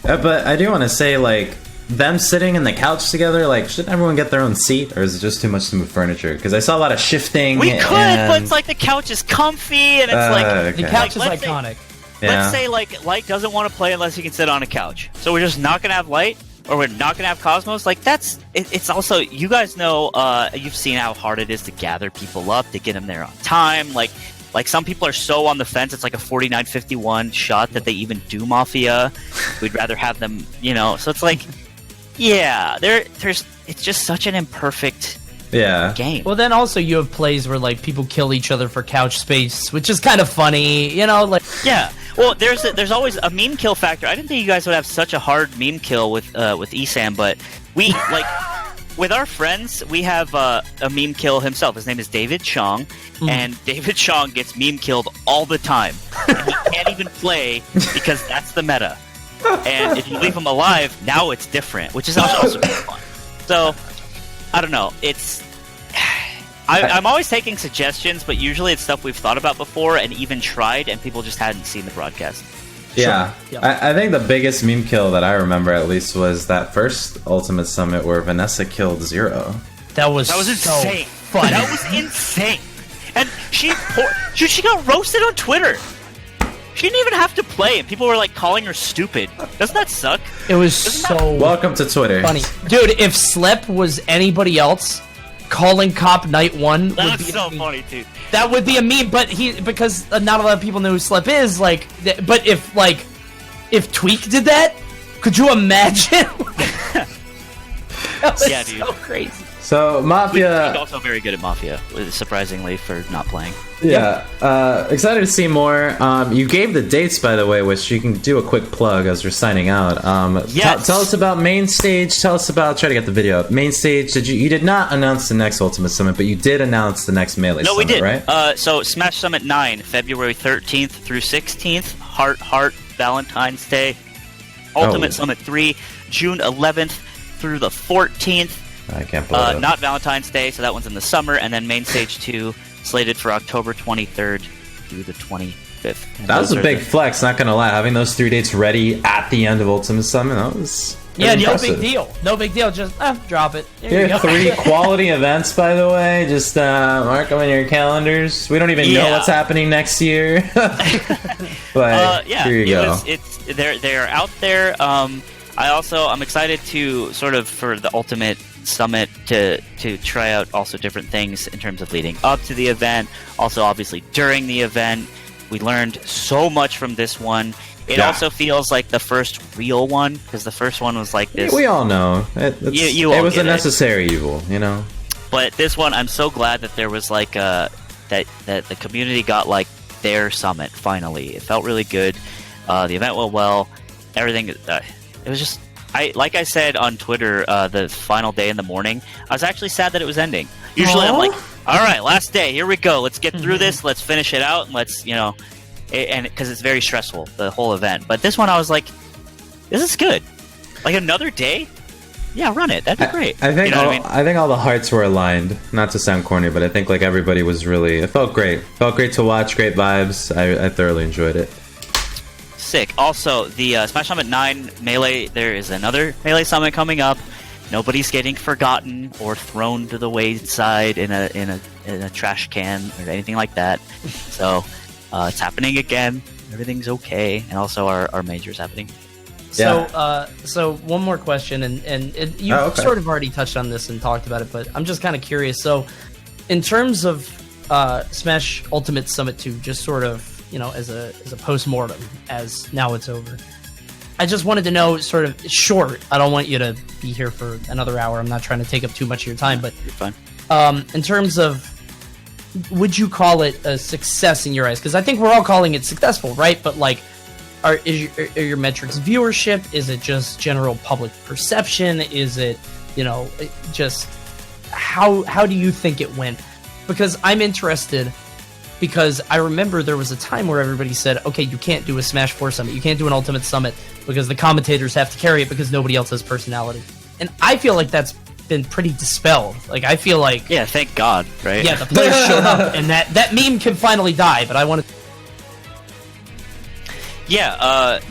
but I do want to say, like, them sitting in the couch together, like, shouldn't everyone get their own seat, or is it just too much to move furniture? Because I saw a lot of shifting. We could, but it's like the couch is comfy, and it's like okay. The couch is Like, iconic. Let's say like Light doesn't want to play unless he can sit on a couch, so we're just not gonna have Light, or we're not gonna have Cosmos. Like that's it's also, you guys know, you've seen how hard it is to gather people up to get them there on time. Like some people are so on the fence, it's like a 49-51 shot that they even do Mafia. We'd rather have them, so it's like, yeah, there's it's just such an imperfect game. Well, then also you have plays where like people kill each other for couch space, which is kind of funny, like. Yeah. Well, there's always a meme kill factor. I didn't think you guys would have such a hard meme kill with Esam, but we like with our friends, we have a meme kill himself. His name is David Chong, and David Chong gets meme killed all the time. And he can't even play because that's the meta. And if you leave him alive, now it's different, which is also fun. So, I don't know. I'm always taking suggestions, but usually it's stuff we've thought about before and even tried, and people just hadn't seen the broadcast. Yeah. Sure. Yeah. I think the biggest meme kill that I remember, at least, was that first Ultimate Summit where Vanessa killed Zero. That was insane. So funny. That was insane. And she got roasted on Twitter. She didn't even have to play, and people were like calling her stupid. Doesn't that suck? It was so Welcome to Twitter. funny. Dude, if Slep was anybody else, calling Cop Night 1 would That's be so funny, too. That would be a meme, but because not a lot of people know who Slep is, like, but if Tweak did that, could you imagine? That was Yeah, dude. so crazy. So, He's Mafia... also very good at Mafia, surprisingly, for not playing. Yeah, excited to see more. You gave the dates, by the way, which you can do a quick plug as we're signing out. Yes. Tell us about Main Stage. Tell us about... Try to get the video up. Main Stage, you did not announce the next Ultimate Summit, but you did announce the next Melee Summit, No, we did. Right? So Smash Summit 9, February 13th through 16th. Heart, Valentine's Day. Ultimate Summit 3, June 11th through the 14th. I can't believe it. Not Valentine's Day, so that one's in the summer. And then Main Stage 2, slated for October 23rd through the 25th. And That was a big the- flex, not gonna lie. Having those 3 dates ready at the end of Ultimate Summit, that was Big deal. No big deal. Just drop it. There you Here, go. 3 quality events, by the way. Just mark them in your calendars. We don't even know what's happening next year. But yeah, here you go. They're out there. I'm excited to sort of for the Ultimate Summit to try out also different things in terms of leading up to the event. Also, obviously during the event, we learned so much from this one. It also feels like the first real one, because the first one was like this. We all know it was a necessary evil, But this one, I'm so glad that there was like that the community got like their summit finally. It felt really good. The event went well. Everything. It was just. Like I said on Twitter, the final day in the morning, I was actually sad that it was ending. Usually I'm like, all right, last day, here we go. Let's get through this. Let's finish it out, and let's, and because it's very stressful, the whole event. But this one, I was like, this is good. Like another day? Yeah, run it. That'd be great. I think I think all the hearts were aligned. Not to sound corny, but I think like everybody was really. It felt great. Felt great to watch. Great vibes. I thoroughly enjoyed it. Sick. Also, the Smash Summit 9 Melee, there is another Melee Summit coming up. Nobody's getting forgotten or thrown to the wayside in a trash can or anything like that. So, it's happening again. Everything's okay. And also our major's happening. So one more question, and you sort of already touched on this and talked about it, but I'm just kind of curious. So, in terms of Smash Ultimate Summit 2, just sort of, as a post-mortem, as now it's over, I just wanted to know, sort of short, I don't want you to be here for another hour, I'm not trying to take up too much of your time, but you're fine. In terms of, would you call it a success in your eyes? Because I think we're all calling it successful, right? But like, are your metrics viewership? Is it just general public perception? Is it, just how do you think it went? Because I'm interested, because I remember there was a time where everybody said, okay, you can't do a Smash 4 Summit, you can't do an Ultimate Summit because the commentators have to carry it because nobody else has personality. And I feel like that's been pretty dispelled. Like, I feel like... Yeah, thank God, right? Yeah, the players showed up, and that meme can finally die, but I want to... Yeah,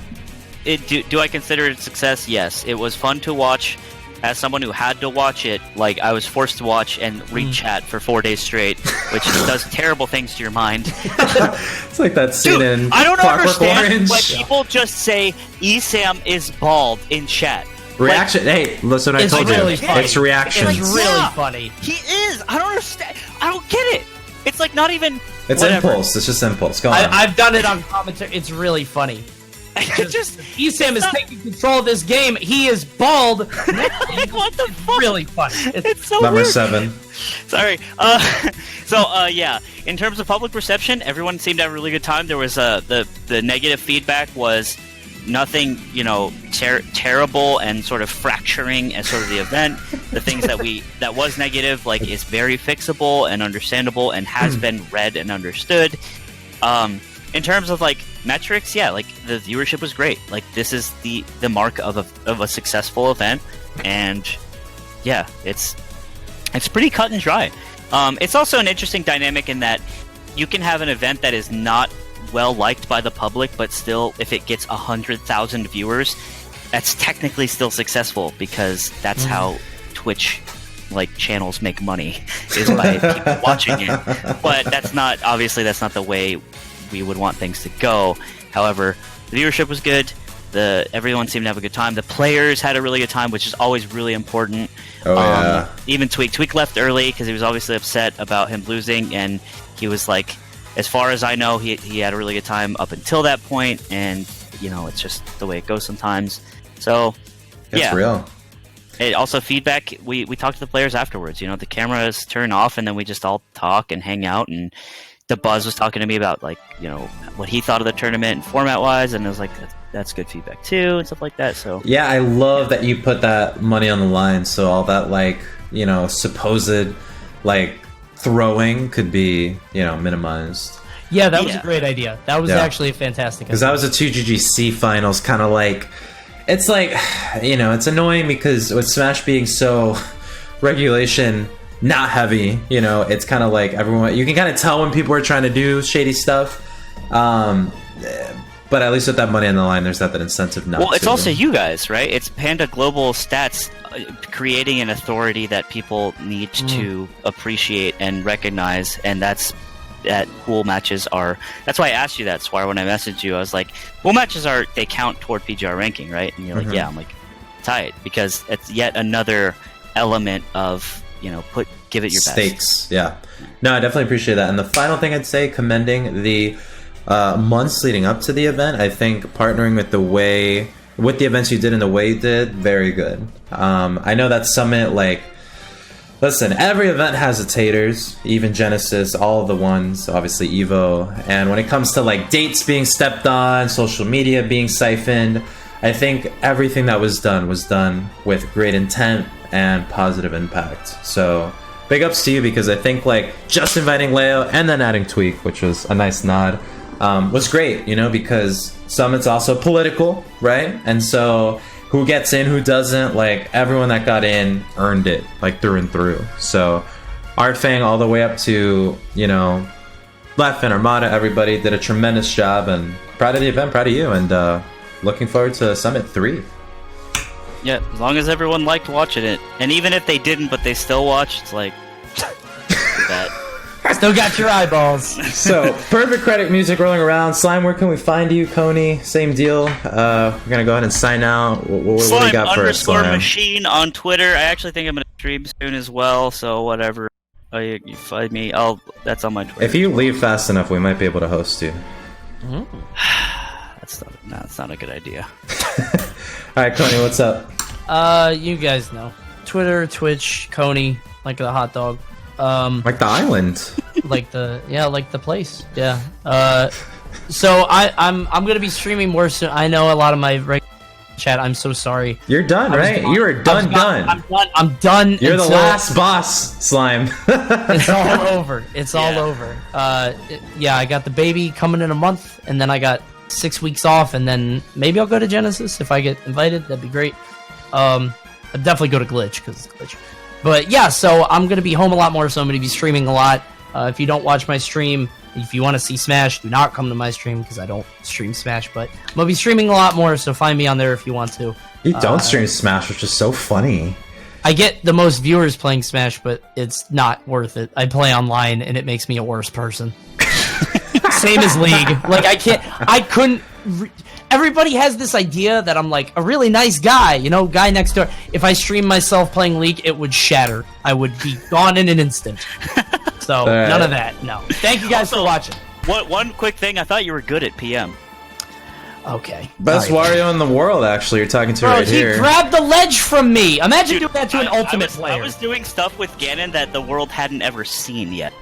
do I consider it a success? Yes. It was fun to watch. As someone who had to watch it, like, I was forced to watch and read chat for 4 days straight, which does terrible things to your mind. It's like that scene Dude, in I don't Clockwork understand Orange. why people just say Esam is bald in chat. Reaction. Hey, listen, I It's told really you. funny. It's reactions. It's really funny. He is. I don't understand. I don't get it. It's like not even. It's whatever. Impulse. It's just impulse. Go on. I've done it on commentary. It's really funny. Just Esam is taking control of this game. He is bald. what the fuck? Really funny. It's so Number weird. 7. Sorry. Yeah. In terms of public perception, everyone seemed to have a really good time. There was the negative feedback was nothing, terrible and sort of fracturing as sort of the event. The things that was negative, like, is very fixable and understandable and has been read and understood. In terms of, like, metrics, yeah, like, the viewership was great. Like, this is the mark of a successful event, and yeah, it's pretty cut and dry. It's also an interesting dynamic in that you can have an event that is not well liked by the public, but still, if it gets 100,000 viewers, that's technically still successful, because that's how Twitch channels make money, is by people watching it. But that's not the way we would want things to go. However, the viewership was good. Everyone seemed to have a good time. The players had a really good time, which is always really important. Yeah. Even Tweak left early because he was obviously upset about him losing, and he was like, as far as I know, he had a really good time up until that point, and it's just the way it goes sometimes. So It's real. It also, feedback, we talked to the players afterwards. The cameras turn off, and then we just all talk and hang out, and the Buzz was talking to me about, what he thought of the tournament and format-wise, and I was like, that's good feedback too, and stuff like that. So Yeah, I love that you put that money on the line, so all that, supposed, throwing could be, minimized. Yeah, that was a great idea. That was actually a fantastic idea. Because that was a 2GGC finals, kind of it's it's annoying because with Smash being so regulation not heavy, it's kind of like everyone, you can kind of tell when people are trying to do shady stuff. But at least with that money on the line, there's that incentive not to. Well, it's also you guys, right? It's Panda Global Stats creating an authority that people need to appreciate and recognize, and that pool matches are... That's why I asked you that, Suar, when I messaged you. I was like, pool matches they count toward PGR ranking, right? And you're like, yeah. I'm like, tight, because it's yet another element of, give it your stakes. Yeah. No, I definitely appreciate that. And the final thing I'd say, commending the months leading up to the event. I think partnering with the events you did and the way you did, very good. I know that Summit, listen, every event has its haters, even Genesis, all of the ones, obviously Evo. And when it comes to dates being stepped on, social media being siphoned, I think everything that was done with great intent and positive impact. So big ups to you, because I think just inviting Leo and then adding Tweak, which was a nice nod, was great, because Summit's also political, right? And so who gets in, who doesn't, everyone that got in earned it, through and through. So Art Fang all the way up to, Left and Armada, everybody did a tremendous job, and proud of the event, proud of you, and looking forward to Summit 3. Yeah, as long as everyone liked watching it. And even if they didn't, but they still watched, it's that. Still got your eyeballs. So, perfect credit music rolling around. Slime, where can we find you? Coney, same deal. We're going to go ahead and sign out. What do you got for us, Slime? _machine on Twitter. I actually think I'm going to stream soon as well, so whatever. You find me. That's on my Twitter. If you leave fast enough, we might be able to host you. That's not a good idea. Alright, Coney, what's up? You guys know. Twitter, Twitch, Coney, like the hot dog. Like the island. like the place. Yeah. So I'm gonna be streaming more soon. I know a lot of my chat. I'm so sorry. You're done, right? You are done. I'm done. You're the last boss, Slime. It's all over. It's all over. Yeah, I got the baby coming in a month, and then I got 6 weeks off, and then maybe I'll go to Genesis if I get invited. That'd be great. I'd definitely go to Glitch because it's Glitch. But yeah, so I'm gonna be home a lot more, so I'm gonna be streaming a lot. If you don't watch my stream, if you want to see Smash, do not come to my stream because I don't stream Smash. But I'm gonna be streaming a lot more, so find me on there if you want to. You don't stream Smash, which is so funny. I get the most viewers playing Smash, but it's not worth it. I play online, and it makes me a worse person. Same as League. Like, I couldn't... Everybody has this idea that I'm, like, a really nice guy, you know, guy next door. If I stream myself playing League, it would shatter. I would be gone in an instant. So, none of that, no. Thank you guys for watching. One quick thing, I thought you were good at PM. Okay. Best Wario in the world, actually, you're talking to right here. He grabbed the ledge from me! Imagine doing that to an Ultimate player. I was doing stuff with Ganon that the world hadn't ever seen yet.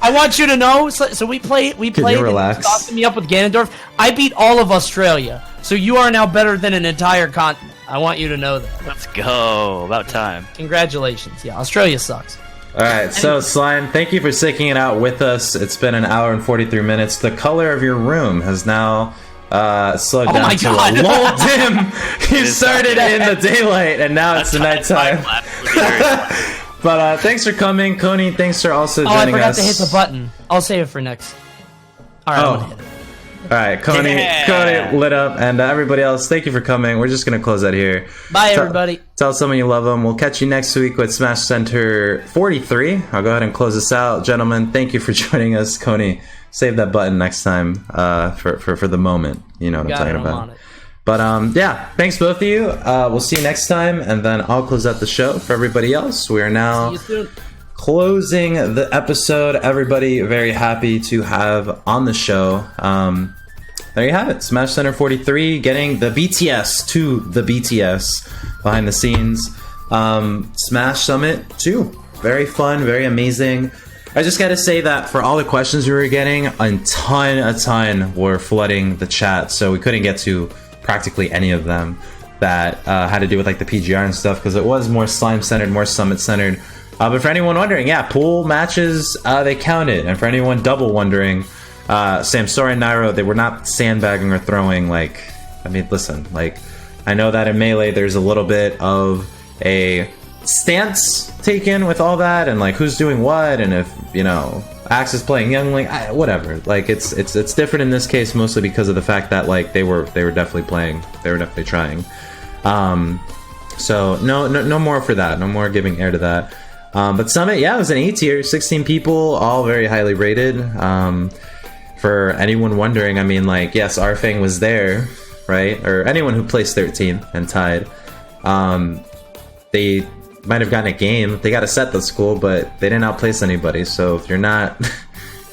I want you to know, so we played tossing me up with Ganondorf. I beat all of Australia, so you are now better than an entire continent. I want you to know that. Let's go. About time. Congratulations. Yeah, Australia sucks. Alright, so Slime, thank you for sticking it out with us. It's been an hour and 43 minutes. The color of your room has now slowed down to a lull dim. You started in the daylight, and now it's the nighttime. But thanks for coming. Coney, thanks for also joining us. I forgot to hit the button. I'll save it for next. Alright, I'm gonna hit it. Alright, Coney lit up, and everybody else, thank you for coming. We're just going to close that here. Bye, everybody. Tell someone you love them. We'll catch you next week with Smashcenter 43. I'll go ahead and close this out. Gentlemen, thank you for joining us. Coney, save that button next time for the moment. You know what I'm talking about. But yeah, thanks both of you. We'll see you next time, and then I'll close out the show for everybody else. We are now closing the episode. Everybody very happy to have on the show. There you have it. Smashcenter 43 getting the BTS to the BTS behind the scenes. Smash Summit 2. Very fun, very amazing. I just gotta say that for all the questions we were getting, a ton were flooding the chat, so we couldn't get to practically any of them that had to do with like the PGR and stuff, because it was more slime centered, more summit centered. But for anyone wondering, yeah, pool matches, they counted. And for anyone double wondering, Sam, sorry, Nairo, they were not sandbagging or throwing. Like, I mean, listen, like, I know that in Melee there's a little bit of a stance taken with all that, and like who's doing what, and if, you know, Axe is playing Youngling, whatever. Like, it's different in this case, mostly because of the fact that like they were definitely playing, they were definitely trying. So no more for that, no more giving air to that. But Summit, yeah, it was an A tier, 16 people, all very highly rated. For anyone wondering, I mean, like, yes, Arfang was there, right? Or anyone who placed 13th and tied. They might have gotten a game. They got a set that's cool, but they didn't outplace anybody. So if you're not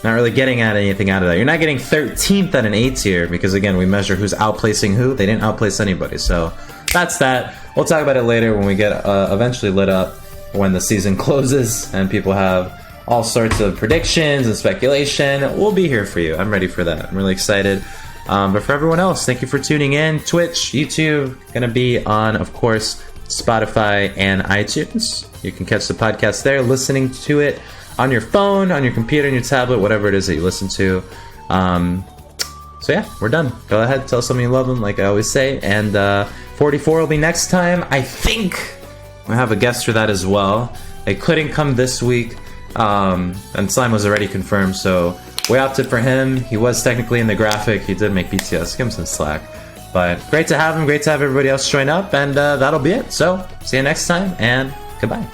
really getting at anything out of that, you're not getting 13th at an A tier, because again, we measure who's outplacing who. They didn't outplace anybody. So that's that. We'll talk about it later when we get eventually lit up, when the season closes and people have all sorts of predictions and speculation. We'll be here for you. I'm ready for that. I'm really excited. But for everyone else, thank you for tuning in. Twitch, YouTube, gonna be on, of course, Spotify and iTunes. You can catch the podcast there, listening to it on your phone, on your computer, on your tablet, whatever it is that you listen to. So yeah, we're done. Go ahead, tell someone you love them, like I always say. And 44 will be next time. I think I have a guest for that as well. It couldn't come this week, and Slime was already confirmed, so we opted for him. He was technically in the graphic. He did make BTS. Give him some slack. But great to have him. Great to have everybody else join up, and that'll be it. So see you next time, and goodbye.